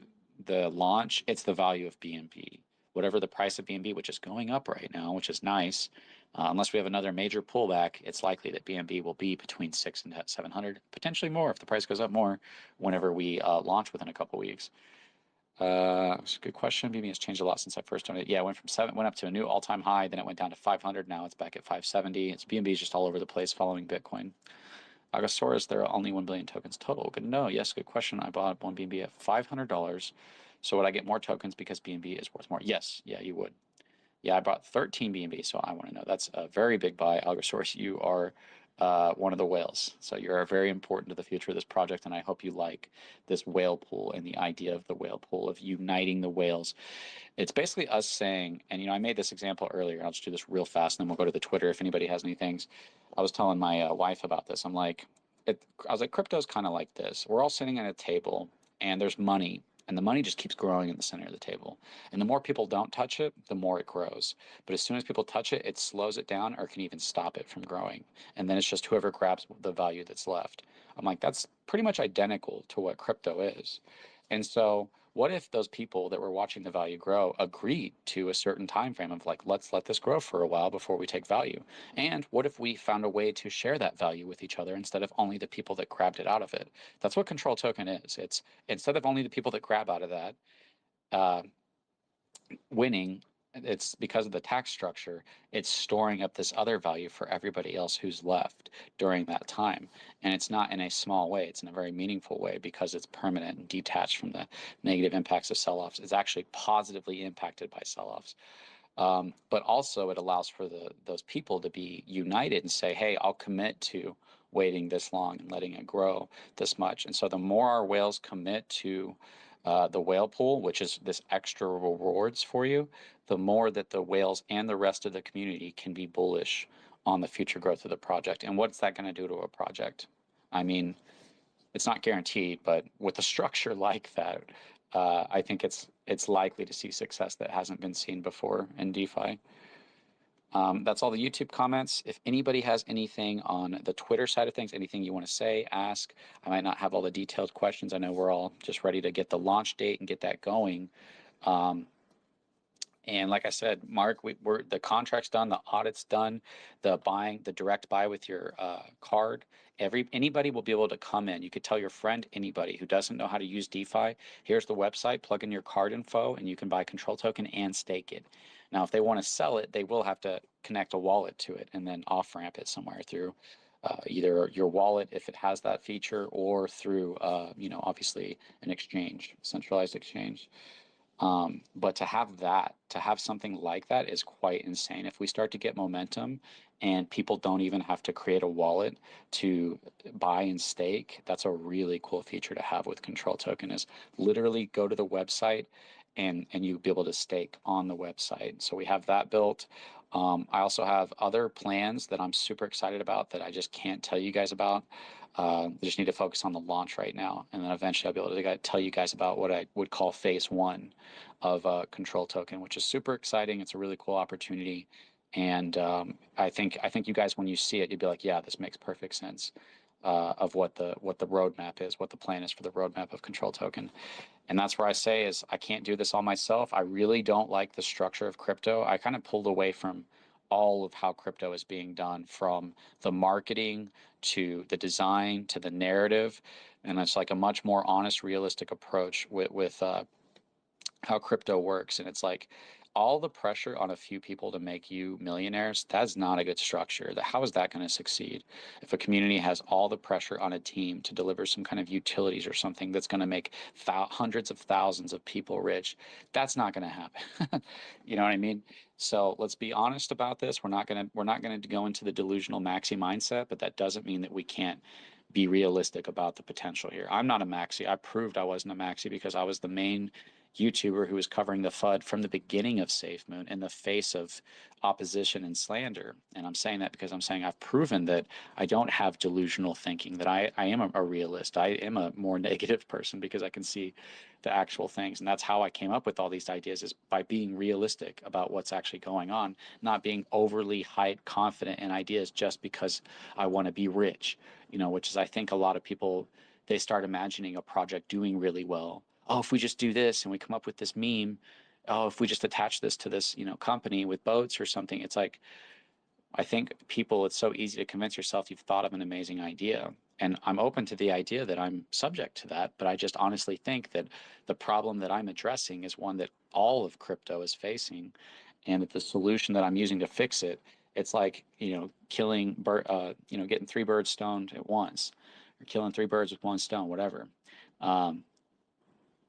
the launch, it's the value of BNB. Whatever the price of BNB, which is going up right now, which is nice. Unless we have another major pullback, it's likely that BNB will be between 6 and 700, potentially more if the price goes up more whenever we launch within a couple weeks. It's a good question. BNB has changed a lot since I first donated. Yeah, it went from 7, went up to a new all-time high, then it went down to 500. Now it's back at 570. It's BNB is just all over the place following Bitcoin. Agosaurus, there are only 1 billion tokens total. Good to know. Yes, good question. I bought one BNB at $500. So would I get more tokens because BNB is worth more? Yes. Yeah, you would. Yeah, I bought 13 BNB, so I want to know. That's a very big buy, Algosaurus. You are one of the whales. So you're very important to the future of this project, and I hope you like this whale pool and the idea of the whale pool, of uniting the whales. It's basically us saying, and I made this example earlier. I'll just do this real fast, and then we'll go to the Twitter if anybody has any things. I was telling my wife about this. I'm like, I was like, crypto's kind of like this. We're all sitting at a table, and there's money. And the money just keeps growing in the center of the table. And the more people don't touch it, the more it grows. But as soon as people touch it, it slows it down or can even stop it from growing. And then it's just whoever grabs the value that's left. I'm like, that's pretty much identical to what crypto is. And so what if those people that were watching the value grow agreed to a certain time frame of like, let's let this grow for a while before we take value? And what if we found a way to share that value with each other instead of only the people that grabbed it out of it? That's what control token is. It's instead of only the people that grab out of that uh, winning, it's because of the tax structure, it's storing up this other value for everybody else who's left during that time. And it's not in a small way, it's in a very meaningful way because it's permanent and detached from the negative impacts of sell-offs. It's actually positively impacted by sell-offs. But also it allows for those people to be united and say, hey, I'll commit to waiting this long and letting it grow this much. And so the more our whales commit to the whale pool, which is this extra rewards for you, the more that the whales and the rest of the community can be bullish on the future growth of the project. And what's that going to do to a project? I mean, it's not guaranteed, but with a structure like that, I think it's likely to see success that hasn't been seen before in DeFi. That's all the YouTube comments. If anybody has anything on the Twitter side of things, anything you want to say, ask. I might not have all the detailed questions. I know we're all just ready to get the launch date and get that going. And like I said, Mark, we're the contract's done, the audit's done, the buying, the direct buy with your card. Anybody will be able to come in. You could tell your friend, anybody who doesn't know how to use DeFi, here's the website, plug in your card info, and you can buy control token and stake it. Now, if they want to sell it, they will have to connect a wallet to it and then off ramp it somewhere through either your wallet if it has that feature, or through obviously an exchange, centralized exchange. But to have something like that is quite insane. If we start to get momentum and people don't even have to create a wallet to buy and stake, that's a really cool feature to have with Control Token, is literally go to the website and you'll be able to stake on the website. So we have that built. I also have other plans that I'm super excited about that I just can't tell you guys about. I just need to focus on the launch right now, and then eventually I'll be able to tell you guys about what I would call phase one of Control Token, which is super exciting. It's a really cool opportunity, and I think you guys, when you see it, you'd be like, yeah, this makes perfect sense of what the roadmap is, what the plan is for the roadmap of Control Token. And that's where I say is I can't do this all myself. I really don't like the structure of crypto. I kind of pulled away from all of how crypto is being done, from the marketing to the design to the narrative. And it's like a much more honest, realistic approach with how crypto works. And it's like all the pressure on a few people to make you millionaires, that's not a good structure. How is that going to succeed? If a community has all the pressure on a team to deliver some kind of utilities or something that's going to make hundreds of thousands of people rich, that's not going to happen. You know what I mean? So let's be honest about this. We're not going to go into the delusional maxi mindset, but that doesn't mean that we can't be realistic about the potential here. I'm not a maxi. I proved I wasn't a maxi because I was the main YouTuber who was covering the FUD from the beginning of SafeMoon in the face of opposition and slander. And I'm saying that because I'm saying I've proven that I don't have delusional thinking, that I am a realist. I am a more negative person because I can see the actual things. And that's how I came up with all these ideas, is by being realistic about what's actually going on, not being overly hyped, confident in ideas just because I want to be rich, which is, I think a lot of people, they start imagining a project doing really well. Oh, if we just do this and we come up with this meme, oh, if we just attach this to this, company with boats or something, it's like, I think people, it's so easy to convince yourself you've thought of an amazing idea. And I'm open to the idea that I'm subject to that, but I just honestly think that the problem that I'm addressing is one that all of crypto is facing, and that the solution that I'm using to fix it, it's like, getting three birds stoned at once, or killing three birds with one stone, whatever. Um,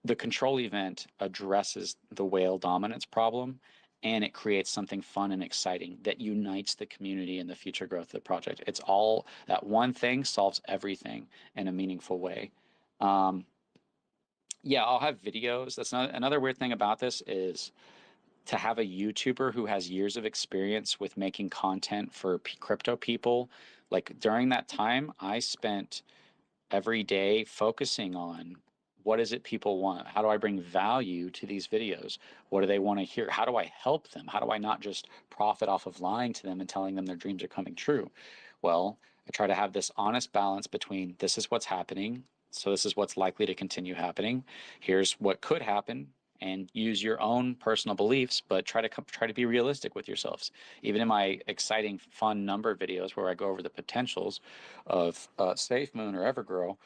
the control event addresses the whale dominance problem, and it creates something fun and exciting that unites the community and the future growth of the project. It's all that one thing solves everything in a meaningful way. Um, yeah, I'll have videos. That's not another weird thing about this, is to have a YouTuber who has years of experience with making content for crypto people. Like during that time, I spent every day focusing on, what is it people want? How do I bring value to these videos? What do they want to hear? How do I help them? How do I not just profit off of lying to them and telling them their dreams are coming true? Well, I try to have this honest balance between, this is what's happening, so this is what's likely to continue happening. Here's what could happen, and use your own personal beliefs, but try to be realistic with yourselves. Even in my exciting, fun number videos where I go over the potentials of SafeMoon or Evergrow,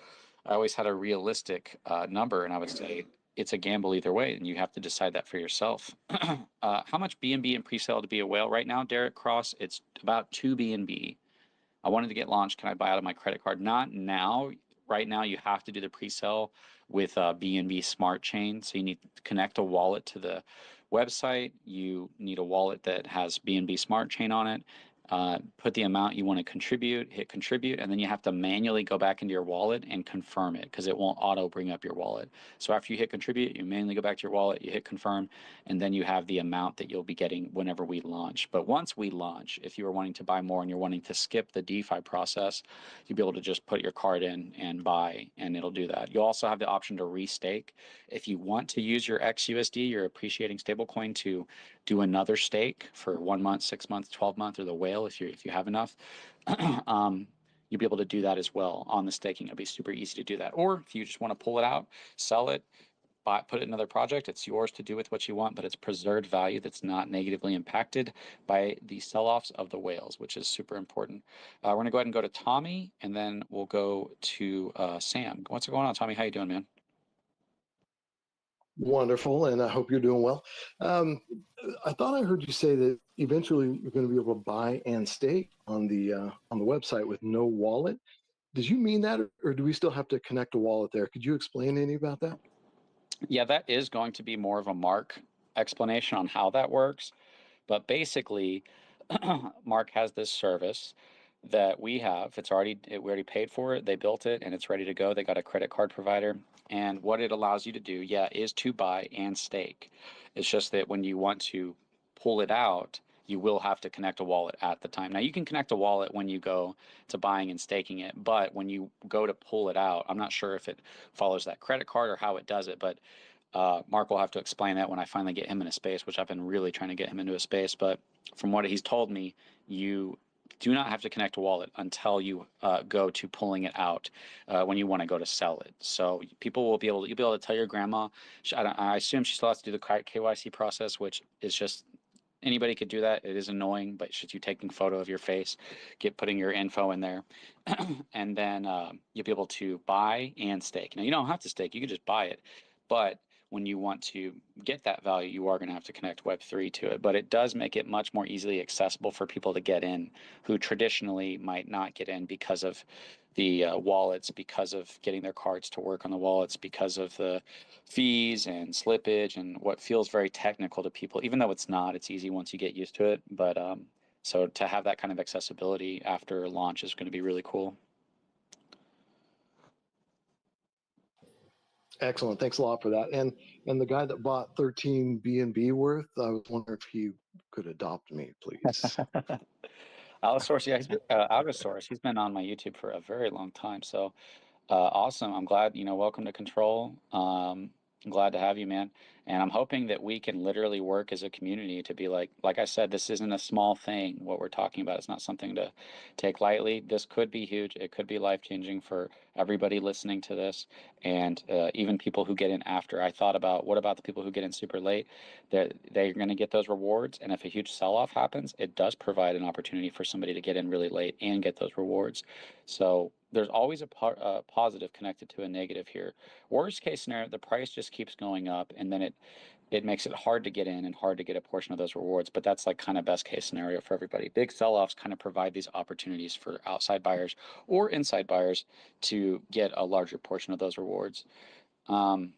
I always had a realistic number, and I would say it's a gamble either way, and you have to decide that for yourself. How much BNB in pre-sale to be a whale right now, Derek Cross? It's about 2 BNB. I wanted to get launched. Can I buy out of my credit card? Not now. Right now, you have to do the pre-sale with BNB Smart Chain. So you need to connect a wallet to the website. You need a wallet that has BNB Smart Chain on it. Put the amount you want to contribute, hit contribute, and then you have to manually go back into your wallet and confirm it, because it won't auto bring up your wallet. So after you hit contribute, you manually go back to your wallet, you hit confirm, and then you have the amount that you'll be getting whenever we launch. But once we launch, if you are wanting to buy more and you're wanting to skip the DeFi process, you'll be able to just put your card in and buy, and it'll do that. You'll also have the option to restake. If you want to use your XUSD, your appreciating stablecoin, to do another stake for 1 month, 6 months, 12 months, or the whale, if you have enough, you'll be able to do that as well on the staking. It'll be super easy to do that. Or if you just want to pull it out, sell it, put it in another project, it's yours to do with what you want, but it's preserved value that's not negatively impacted by the sell-offs of the whales, which is super important. We're going to go ahead and go to Tommy, and then we'll go to Sam. What's going on, Tommy? How you doing, man? Wonderful, and I hope you're doing well. I thought I heard you say that eventually you're going to be able to buy and stake on the website with no wallet. Did you mean that, or do we still have to connect a wallet there? Could you explain any about that? Yeah, that is going to be more of a Mark explanation on how that works. But basically, Mark has this service that we have. We already paid for it. They built it and it's ready to go. They got a credit card provider. And what it allows you to do, yeah, is to buy and stake. It's just that when you want to pull it out, you will have to connect a wallet at the time. Now, you can connect a wallet when you go to buying and staking it, but when you go to pull it out, I'm not sure if it follows that credit card or how it does it, but Mark will have to explain that when I finally get him in a space, which I've been really trying to get him into a space. But from what he's told me, you do not have to connect a wallet until you go to pulling it out when you want to go to sell it. So you'll be able to tell your grandma. I assume she still has to do the KYC process, which is just, anybody could do that. It is annoying, but it's just you taking photo of your face, putting your info in there, and then you'll be able to buy and stake. Now, you don't have to stake; you can just buy it. But when you want to get that value, you are going to have to connect Web3 to it. But it does make it much more easily accessible for people to get in who traditionally might not get in because of the wallets, because of getting their cards to work on the wallets, because of the fees and slippage and what feels very technical to people. Even though it's not, it's easy once you get used to it. But so to have that kind of accessibility after launch is going to be really cool. Excellent. Thanks a lot for that. And the guy that bought 13 B&B worth, I was wondering if he could adopt me, please. Allosaurus, yeah, Allosaurus. He's been on my YouTube for a very long time. So awesome. I'm glad, welcome to Control. I'm glad to have you, man. And I'm hoping that we can literally work as a community to be like I said, this isn't a small thing, what we're talking about. It's not something to take lightly. This could be huge. It could be life-changing for everybody listening to this and even people who get in after. I thought about what about the people who get in super late? They're going to get those rewards. And if a huge sell-off happens, it does provide an opportunity for somebody to get in really late and get those rewards. So there's always a positive connected to a negative here. Worst case scenario, the price just keeps going up, and then it makes it hard to get in and hard to get a portion of those rewards. But that's like kind of best case scenario for everybody. Big sell-offs kind of provide these opportunities for outside buyers or inside buyers to get a larger portion of those rewards. Um,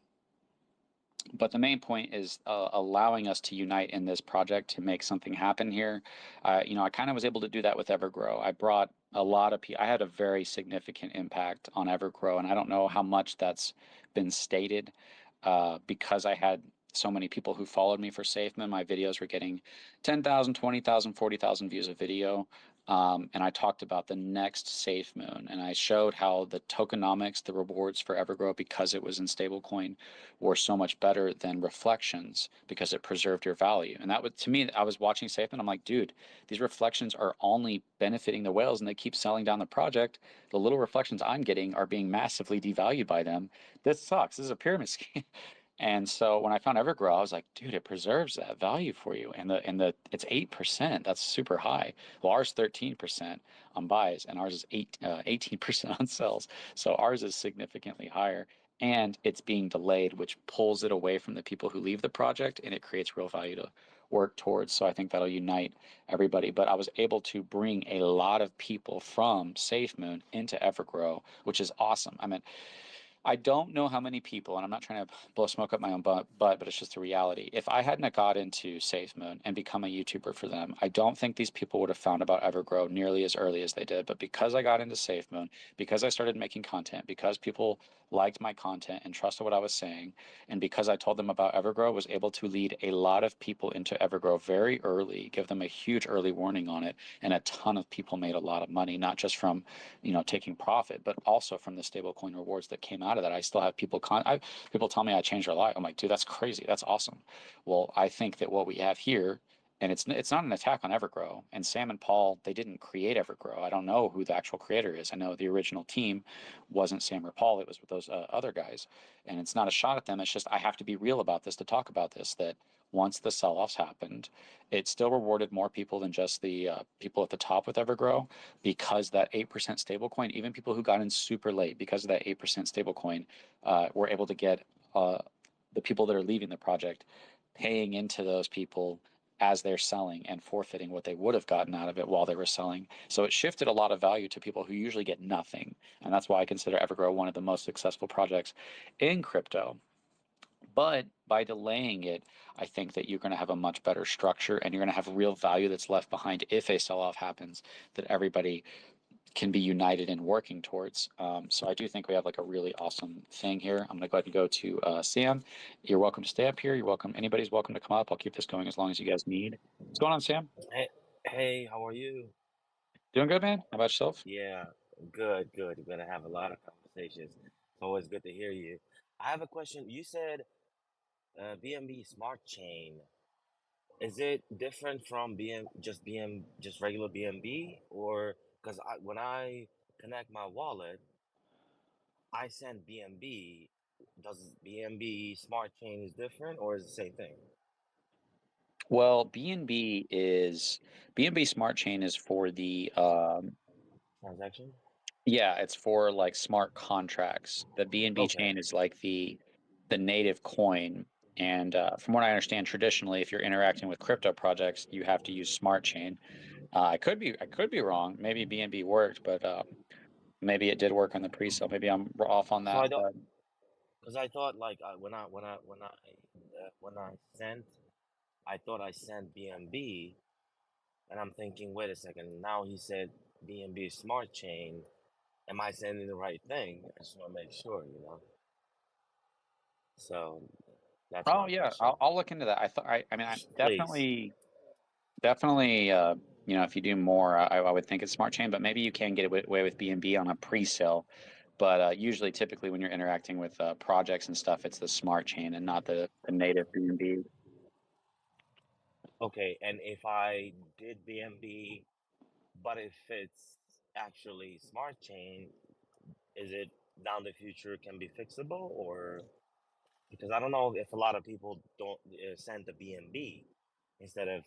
but the main point is allowing us to unite in this project to make something happen here. I kind of was able to do that with Evergrow. I brought a lot of people. I had a very significant impact on Evergrow, and I don't know how much that's been stated because I had so many people who followed me for SafeMoon. My videos were getting 10,000, 20,000, 40,000 views a video. And I talked about the next SafeMoon, and I showed how the tokenomics, the rewards for Evergrow, because it was in stablecoin, were so much better than reflections because it preserved your value. And that was, to me, I was watching SafeMoon. I'm like, dude, these reflections are only benefiting the whales, and they keep selling down the project. The little reflections I'm getting are being massively devalued by them. This sucks. This is a pyramid scheme. And so when I found Evergrow, I was like, dude, it preserves that value for you. And the it's 8%. That's super high. Well, ours 13% on buys, and ours is 18% on sells. So ours is significantly higher. And it's being delayed, which pulls it away from the people who leave the project, and it creates real value to work towards. So I think that'll unite everybody. But I was able to bring a lot of people from SafeMoon into Evergrow, which is awesome. I mean, I don't know how many people, and I'm not trying to blow smoke up my own but it's just a reality. If I hadn't got into SafeMoon and become a YouTuber for them, I don't think these people would have found about Evergrow nearly as early as they did. But because I got into SafeMoon, because I started making content, because people liked my content and trusted what I was saying, and because I told them about Evergrow, was able to lead a lot of people into Evergrow very early, give them a huge early warning on it, and a ton of people made a lot of money, not just from taking profit, but also from the stablecoin rewards that came out of that. I still have people tell me I changed their life. I'm like, dude, that's crazy. That's awesome. Well, I think that what we have here, and it's not an attack on Evergrow. And Sam and Paul, they didn't create Evergrow. I don't know who the actual creator is. I know the original team wasn't Sam or Paul. It was with those other guys. And it's not a shot at them. It's just I have to be real about this to talk about this. That once the sell-offs happened, it still rewarded more people than just the people at the top with Evergrow because that 8% stablecoin, even people who got in super late because of that 8% stablecoin, were able to get the people that are leaving the project paying into those people as they're selling and forfeiting what they would have gotten out of it while they were selling. So it shifted a lot of value to people who usually get nothing. And that's why I consider Evergrow one of the most successful projects in crypto. But by delaying it, I think that you're going to have a much better structure and you're going to have real value that's left behind if a sell off happens that everybody can be united in working towards. So I do think we have like a really awesome thing here. I'm going to go ahead and go to Sam. You're welcome to stay up here. You're welcome. Anybody's welcome to come up. I'll keep this going as long as you guys need. What's going on, Sam? Hey, hey, how are you? Doing good, man? How about yourself? Yeah, good, good. We're gonna have a lot of conversations. It's always good to hear you. I have a question. You said BNB Smart Chain. Is it different from just regular BNB, or because when I connect my wallet, I send BNB. Does BNB Smart Chain is different, or is it the same thing? Well, BNB Smart Chain is for the Transaction? yeah, it's for like smart contracts. The BNB Okay. chain is like the native coin. And from what I understand, traditionally, if you're interacting with crypto projects, you have to use Smart Chain. I could be wrong. Maybe BNB worked, but maybe it did work on the pre-sale. Maybe I'm off on So I that. don't, But because I thought like when I sent. I thought I sent BNB, and I'm thinking, wait a second. Now he said BNB Smart Chain. Am I sending the right thing? I just want to make sure. So that's Oh my yeah, question. I'll look into that. I mean, I Please. definitely, you know, if you do more, I would think it's Smart Chain, but maybe you can get away with BNB on a pre-sale. But usually, typically, when you're interacting with projects and stuff, it's the Smart Chain and not the native BNB. Okay, and if I did BNB, but if it's actually smart chain, is it down the future can be fixable, or because I don't know if a lot of people don't send the BNB instead of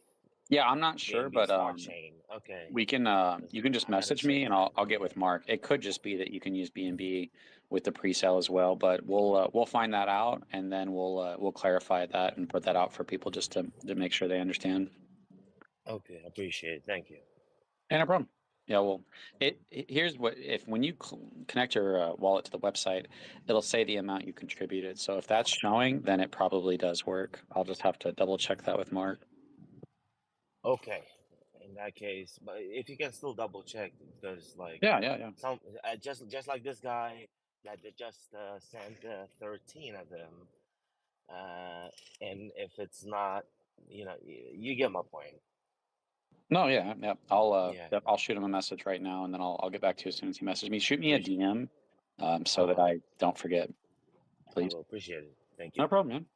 Yeah, I'm not sure, BNB but smart chain. Okay, we can 'cause you can just I gotta message me check and that. I'll get with Yeah. Mark. It could just be that you can use BNB with the pre-sale as well, but we'll find that out and then we'll clarify that and put that out for people just to make sure they understand. Okay, appreciate it. Thank you. Yeah, no problem. Yeah, well, here's what if when you connect your wallet to the website, it'll say the amount you contributed. So if that's showing, then it probably does work. I'll just have to double check that with Mark. Okay, in that case, but if you can still double check, because like Yeah, yeah, yeah. some just like this guy that they just sent 13 of them, uh, and if it's not, you get my point. No, yeah, yeah. Yeah, I'll shoot him a message right now, and then I'll get back to you as soon as he messages me. Shoot me a appreciate. DM, so that Uh-huh. I don't forget, I please. will appreciate it. Thank you. No problem, man.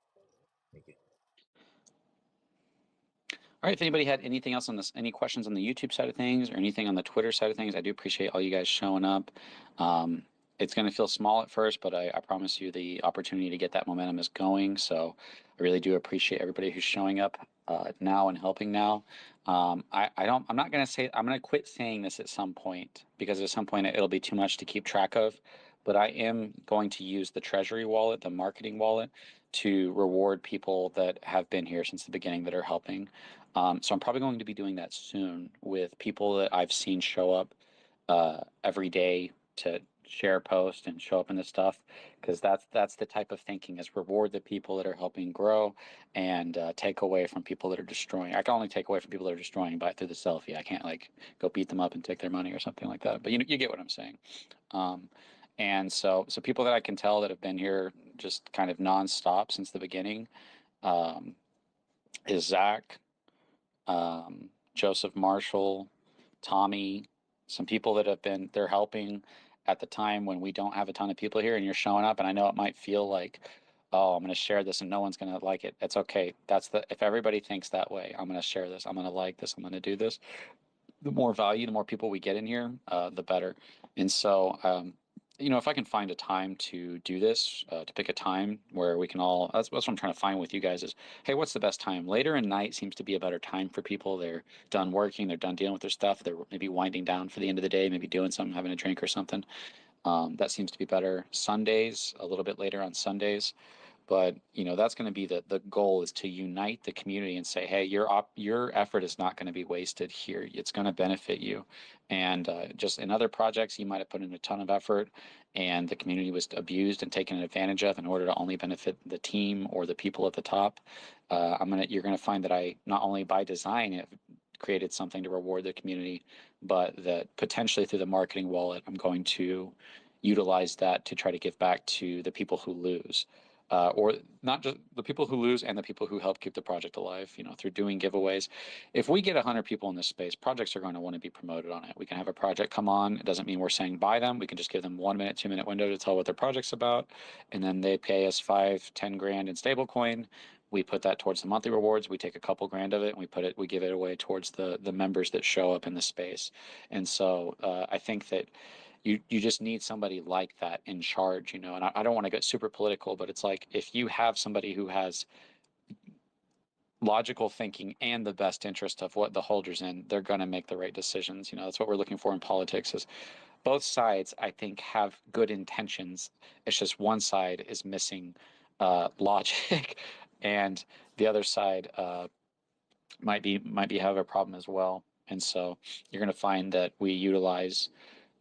Thank you. All right, if anybody had anything else on this, any questions on the YouTube side of things or anything on the Twitter side of things, I do appreciate all you guys showing up. Um, it's going to feel small at first, but I promise you the opportunity to get that momentum is going. So I really do appreciate everybody who's showing up now and helping now. I'm not going to say, I'm going to quit saying this at some point because at some point it'll be too much to keep track of. But I am going to use the Treasury wallet, the marketing wallet, to reward people that have been here since the beginning that are helping. So I'm probably going to be doing that soon with people that I've seen show up every day to share a post and show up in this stuff because that's the type of thinking is reward the people that are helping grow and take away from people that are destroying. I can only take away from people that are destroying by through the selfie. I can't like go beat them up and take their money or something like that. But you get what I'm saying. Um, and so people that I can tell that have been here just kind of nonstop since the beginning um, is Zach, Joseph Marshall, Tommy, some people that have been they're helping at the time when we don't have a ton of people here and you're showing up and I know it might feel like oh I'm going to share this and no one's going to like it. It's okay. That's the if everybody thinks that way, I'm going to share this. I'm going to like this. I'm going to do this. The more value, the more people we get in here, the better. And so, if I can find a time to do this, to pick a time where we can all, that's what I'm trying to find with you guys is, hey, what's the best time? Later in night seems to be a better time for people. They're done working, they're done dealing with their stuff, they're maybe winding down for the end of the day, maybe doing something, having a drink or something. That seems to be better. Sundays, a little bit later on Sundays. But that's going to be the goal is to unite the community and say, hey, your effort is not going to be wasted here. It's going to benefit you. And just in other projects, you might have put in a ton of effort, and the community was abused and taken advantage of in order to only benefit the team or the people at the top. You're gonna find that I not only by design have created something to reward the community, but that potentially through the marketing wallet, I'm going to utilize that to try to give back to the people who lose or not just the people who lose and the people who help keep the project alive, through doing giveaways. If we get 100 people in this space, projects are going to want to be promoted on it. We can have a project come on. It doesn't mean we're saying buy them. We can just give them 1 minute, 2 minute window to tell what their project's about. And then they pay us 5, 10 grand in stablecoin. We put that towards the monthly rewards. We take a couple grand of it and we give it away towards the members that show up in the space. And so I think that you just need somebody like that in charge, and I don't want to get super political, but it's like if you have somebody who has logical thinking and the best interest of what the holders in, they're going to make the right decisions. That's what we're looking for in politics is both sides, I think, have good intentions. It's just one side is missing logic and the other side might be have a problem as well. And so you're going to find that we utilize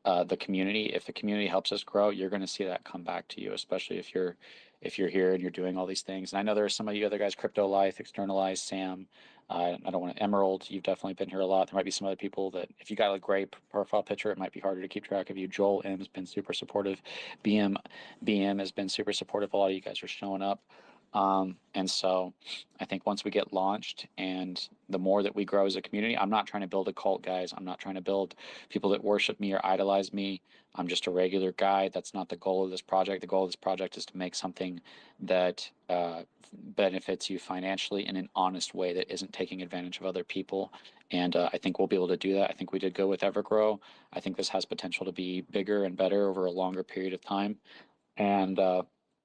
the community. If the community helps us grow, you're going to see that come back to you, especially if you're here and you're doing all these things. And I know there are some of you other guys, Crypto Life, Externalized, Sam. I don't want to Emerald. You've definitely been here a lot. There might be some other people that if you got a great profile picture, it might be harder to keep track of you. Joel M has been super supportive. BM BM has been super supportive. A lot of you guys are showing up. And so I think once we get launched and the more that we grow as a community, I'm not trying to build a cult, guys. I'm not trying to build people that worship me or idolize me. I'm just a regular guy. That's not the goal of this project. The goal of this project is to make something that benefits you financially in an honest way that isn't taking advantage of other people. And I think we'll be able to do that. I think we did go with Evergrow. I think this has potential to be bigger and better over a longer period of time. And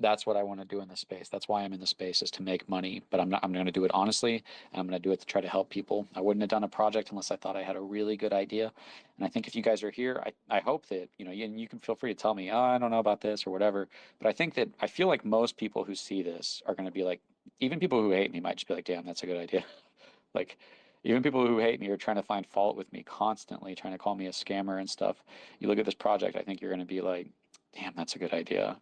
that's what I want to do in this space. That's why I'm in the space, is to make money. But I'm going to do it honestly, and I'm going to do it to try to help people. I wouldn't have done a project unless I thought I had a really good idea. And I think if you guys are here, I hope that, you can feel free to tell me, oh, I don't know about this or whatever. But I feel like most people who see this are going to be like, even people who hate me might just be like, damn, that's a good idea. Like, even people who hate me are trying to find fault with me constantly, trying to call me a scammer and stuff. You look at this project, I think you're going to be like, damn, that's a good idea.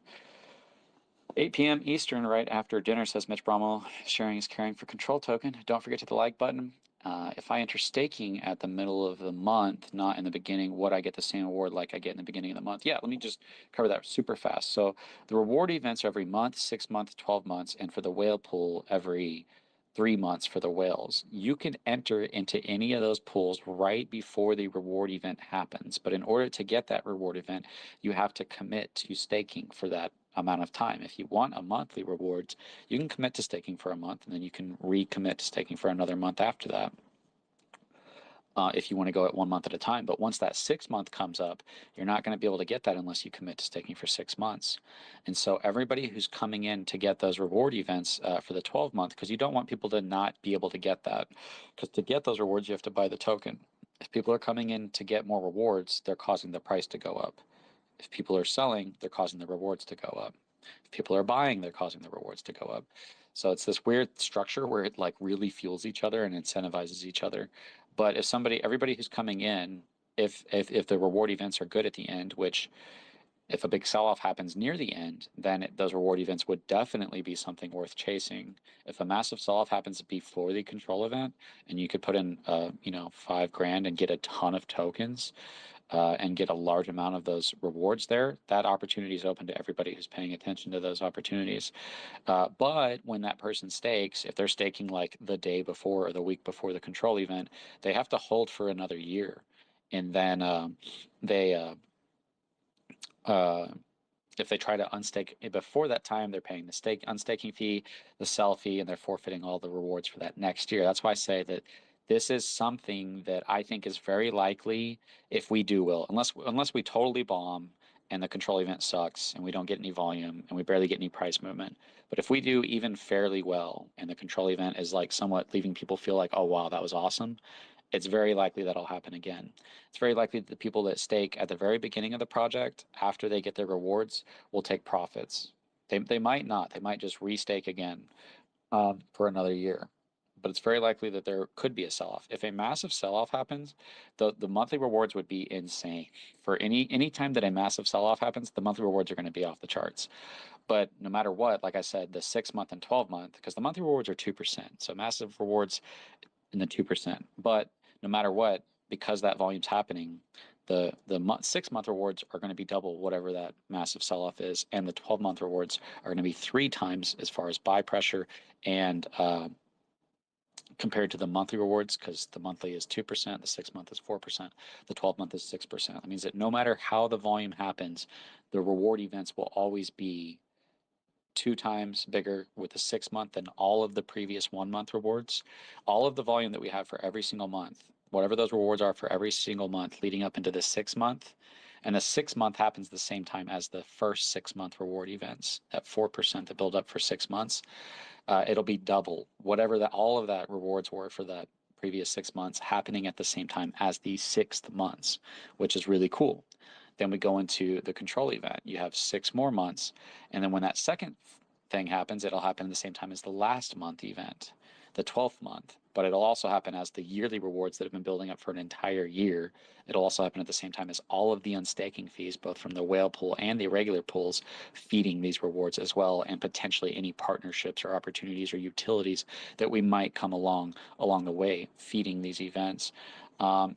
8 p.m. Eastern, right after dinner, says Mitch Brommel. Sharing is caring for control token. Don't forget to hit the like button. If I enter staking at the middle of the month, not in the beginning, would I get the same award like I get in the beginning of the month? Yeah, let me just cover that super fast. So the reward events are every month, 6 months, 12 months, and for the whale pool, every 3 months for the whales. You can enter into any of those pools right before the reward event happens. But in order to get that reward event, you have to commit to staking for that amount of time. If you want a monthly rewards, you can commit to staking for a month and then you can recommit to staking for another month after that. If you want to go at 1 month at a time. But once that 6 month comes up, you're not going to be able to get that unless you commit to staking for 6 months. And so everybody who's coming in to get those reward events for the 12 month, because you don't want people to not be able to get that, because to get those rewards, you have to buy the token. If people are coming in to get more rewards, they're causing the price to go up. If people are selling, they're causing the rewards to go up. If people are buying, they're causing the rewards to go up. So it's this weird structure where it like really fuels each other and incentivizes each other. But if everybody who's coming in, if the reward events are good at the end, which if a big sell-off happens near the end, then those reward events would definitely be something worth chasing. If a massive sell-off happens before the control event, and you could put in, $5 grand and get a ton of tokens, and get a large amount of those rewards there, that opportunity is open to everybody who's paying attention to those opportunities. But when that person stakes, if they're staking like the day before or the week before the control event, they have to hold for another year. And then they if they try to unstake before that time, they're paying the unstaking fee, the sell fee, and they're forfeiting all the rewards for that next year. That's why I say that this is something that I think is very likely if we do well, unless we totally bomb and the control event sucks and we don't get any volume and we barely get any price movement. But if we do even fairly well and the control event is like somewhat leaving people feel like, oh wow, that was awesome, it's very likely that'll happen again. It's very likely that the people that stake at the very beginning of the project, after they get their rewards, will take profits. They might not. They might just restake again for another year. But it's very likely that there could be a sell-off. If a massive sell-off happens, the monthly rewards would be insane. For any time that a massive sell-off happens, the monthly rewards are going to be off the charts. But no matter what, like I said, the 6 month and 12 month, because the monthly rewards are 2%. So massive rewards in the 2%. But no matter what, because that volume's happening, the 6 month rewards are going to be double whatever that massive sell-off is, and the 12 month rewards are going to be 3 times as far as buy pressure and compared to the monthly rewards, because the monthly is 2%, the 6 month is 4%, the 12 month is 6%. That means that no matter how the volume happens, the reward events will always be 2 times bigger with the 6 month than all of the previous 1 month rewards. All of the volume that we have for every single month, whatever those rewards are for every single month leading up into the 6 month, and the 6 month happens the same time as the first 6 month reward events at 4% that build up for 6 months. It'll be double whatever that all of that rewards were for that previous 6 months happening at the same time as the 6th months, which is really cool. Then we go into the control event. You have 6 more months, and then when that second thing happens, it'll happen at the same time as the last month event, the 12th month. But it'll also happen as the yearly rewards that have been building up for an entire year. It'll also happen at the same time as all of the unstaking fees, both from the whale pool and the regular pools, feeding these rewards as well, and potentially any partnerships or opportunities or utilities that we might come along the way, feeding these events.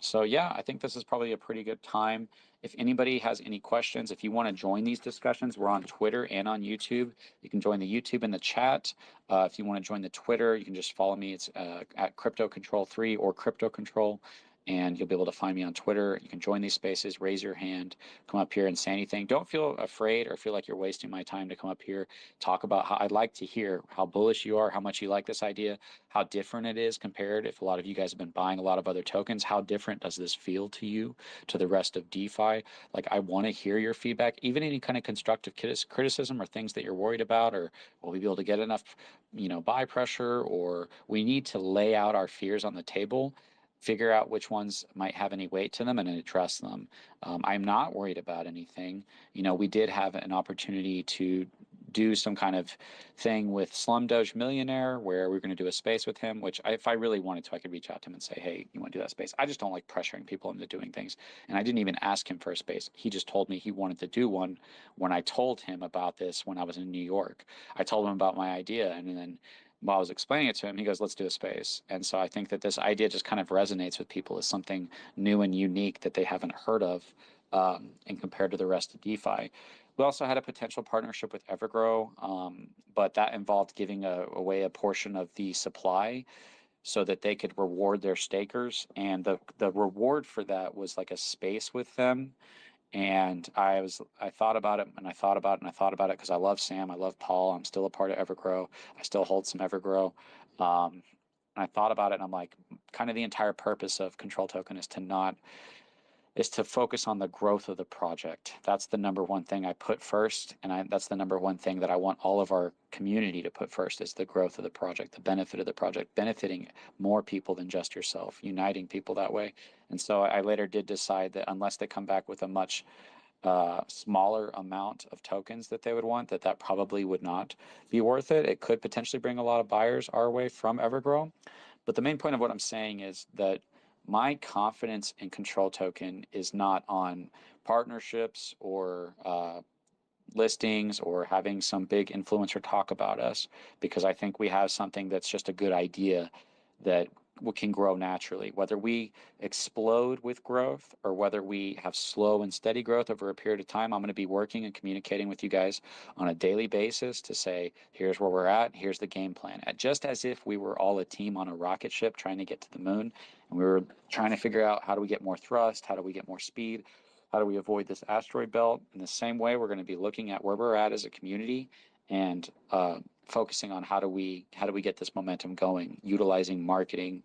So yeah, I think this is probably a pretty good time. If anybody has any questions, if you want to join these discussions, we're on Twitter and on YouTube. You can join the YouTube in the chat. If you want to join the Twitter, you can just follow me. It's at Crypto Control 3 or Crypto Control, and you'll be able to find me on Twitter. You can join these spaces, raise your hand, come up here and say anything. Don't feel afraid or feel like you're wasting my time to come up here, talk about how I'd like to hear how bullish you are, how much you like this idea, how different it is compared. If a lot of you guys have been buying a lot of other tokens, how different does this feel to you, to the rest of DeFi? Like, I want to hear your feedback, even any kind of constructive criticism or things that you're worried about, or will we be able to get enough, buy pressure, or we need to lay out our fears on the table, figure out which ones might have any weight to them and address them. I'm not worried about anything. We did have an opportunity to do some kind of thing with Slum Doge Millionaire where we're going to do a space with him, which if I really wanted to, I could reach out to him and say, hey, you want to do that space? I just don't like pressuring people into doing things. And I didn't even ask him for a space. He just told me he wanted to do one when I told him about this when I was in New York. I told him about my idea, and then while I was explaining it to him, he goes, let's do a space. And so I think that this idea just kind of resonates with people as something new and unique that they haven't heard of, and compared to the rest of DeFi. We also had a potential partnership with Evergrow, but that involved giving away a portion of the supply so that they could reward their stakers. And the reward for that was like a space with them. And I thought about it, and I thought about it, and I thought about it because I love Sam, I love Paul, I'm still a part of Evergrow, I still hold some Evergrow. And I thought about it, and I'm like, kind of the entire purpose of Control Token is to focus on the growth of the project. That's the number one thing I put first, and that's the number one thing that I want all of our community to put first, is the growth of the project, the benefit of the project, benefiting more people than just yourself, uniting people that way. And so I later did decide that unless they come back with a much smaller amount of tokens that they would want, that probably would not be worth it. It could potentially bring a lot of buyers our way from Evergrow. But the main point of what I'm saying is that my confidence in Control Token is not on partnerships or listings or having some big influencer talk about us, because I think we have something that's just a good idea that can grow naturally. Whether we explode with growth or whether we have slow and steady growth over a period of time, I'm going to be working and communicating with you guys on a daily basis to say, here's where we're at, here's the game plan. Just as if we were all a team on a rocket ship trying to get to the moon, and we were trying to figure out how do we get more thrust, how do we get more speed, how do we avoid this asteroid belt. In the same way, we're going to be looking at where we're at as a community and focusing on how do we get this momentum going, utilizing marketing.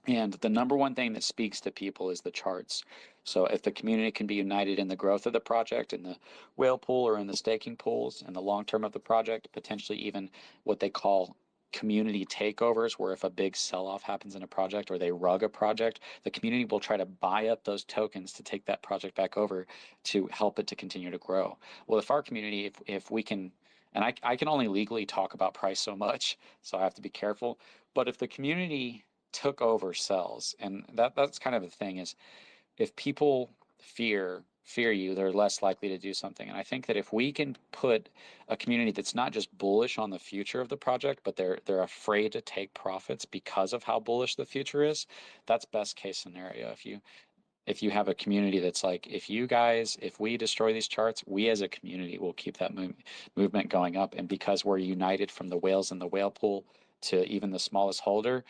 And the number one thing that speaks to people is the charts. So if the community can be united in the growth of the project, in the whale pool or in the staking pools, and the long term of the project, potentially even what they call community takeovers, where if a big sell-off happens in a project or they rug a project, the community will try to buy up those tokens to take that project back over to help it to continue to grow. Well, if our community, if we can, and I can only legally talk about price so much, so I have to be careful, but if the community took over cells, and that's kind of the thing, is if people fear you, they're less likely to do something. And I think that if we can put a community that's not just bullish on the future of the project, but they're afraid to take profits because of how bullish the future is, that's best case scenario. If you have a community that's like, if we destroy these charts, we as a community will keep that movement going up. And because we're united from the whales in the whale pool to even the smallest holder,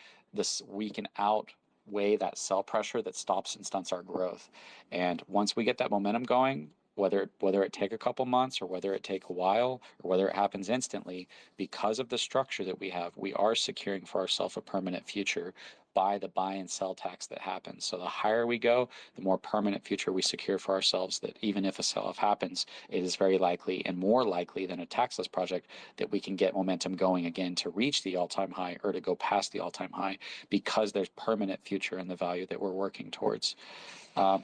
we can outweigh that sell pressure that stops and stunts our growth. And once we get that momentum going, whether it take a couple months or whether it take a while or whether it happens instantly, because of the structure that we have, we are securing for ourselves a permanent future by the buy and sell tax that happens. So the higher we go, the more permanent future we secure for ourselves, that even if a sell-off happens, it is very likely and more likely than a taxless project that we can get momentum going again to reach the all-time high or to go past the all-time high, because there's permanent future in the value that we're working towards.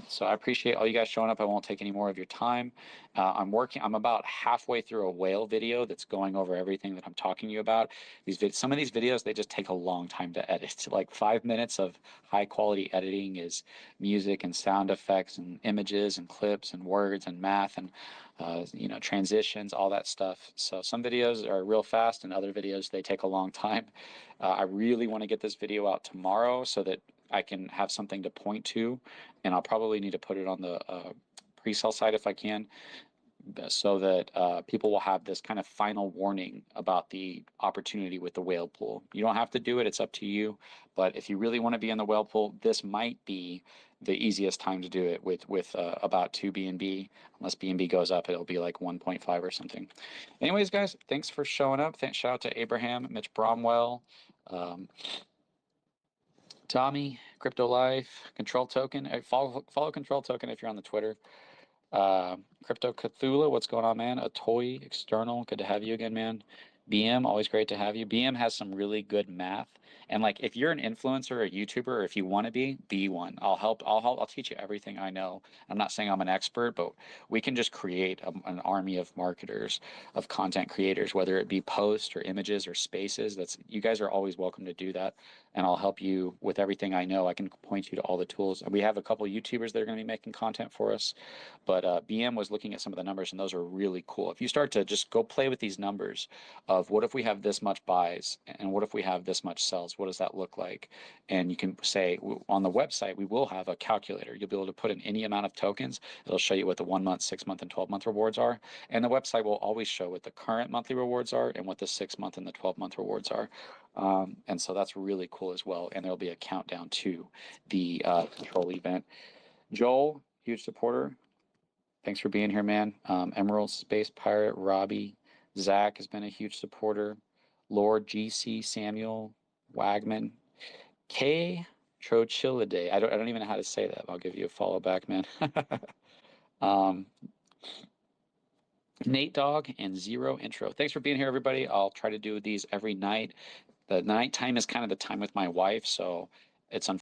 So I appreciate all you guys showing up. I won't take any more of your time. I'm about halfway through a whale video that's going over everything that I'm talking to you about. Some of these videos, they just take a long time to edit. Like 5 minutes of high quality editing is music and sound effects and images and clips and words and math and transitions, all that stuff. So some videos are real fast and other videos, they take a long time. I really want to get this video out tomorrow so that I can have something to point to, and I'll probably need to put it on the pre-sale site if I can, so that people will have this kind of final warning about the opportunity with the whale pool. You don't have to do it, it's up to you. But if you really want to be in the whale pool, this might be the easiest time to do it with about 2 BNB. Unless BNB goes up, it'll be like 1.5 or something. Anyways, guys, thanks for showing up. Shout out to Abraham, Mitch Bromwell, Tommy, Crypto Life, Control Token. Follow Control Token if you're on the Twitter. Crypto Cthulhu, what's going on, man? Atoy External, good to have you again, man. BM, always great to have you. BM has some really good math, and like if you're an influencer or a YouTuber, or if you want to be one, I'll help. I'll teach you everything I know. I'm not saying I'm an expert, but we can just create an army of marketers, of content creators, whether it be posts or images or spaces. You guys are always welcome to do that, and I'll help you with everything I know. I can point you to all the tools. We have a couple of YouTubers that are going to be making content for us, but BM was looking at some of the numbers, and those are really cool. If you start to just go play with these numbers of what if we have this much buys and what if we have this much sells, what does that look like? And you can say on the website, we will have a calculator. You'll be able to put in any amount of tokens. It'll show you what the 1 month, 6 month, and 12-month rewards are. And the website will always show what the current monthly rewards are and what the 6 month and the 12-month rewards are. And so that's really cool as well. And there'll be a countdown to the control event. Joel, huge supporter. Thanks for being here, man. Emerald Space Pirate, Robbie, Zach has been a huge supporter. Lord GC, Samuel, Wagman, K Trochilidae. I don't even know how to say that. I'll give you a follow back, man. Nate Dog and Zero Intro. Thanks for being here, everybody. I'll try to do these every night. The night time is kind of the time with my wife, so it's unfortunate.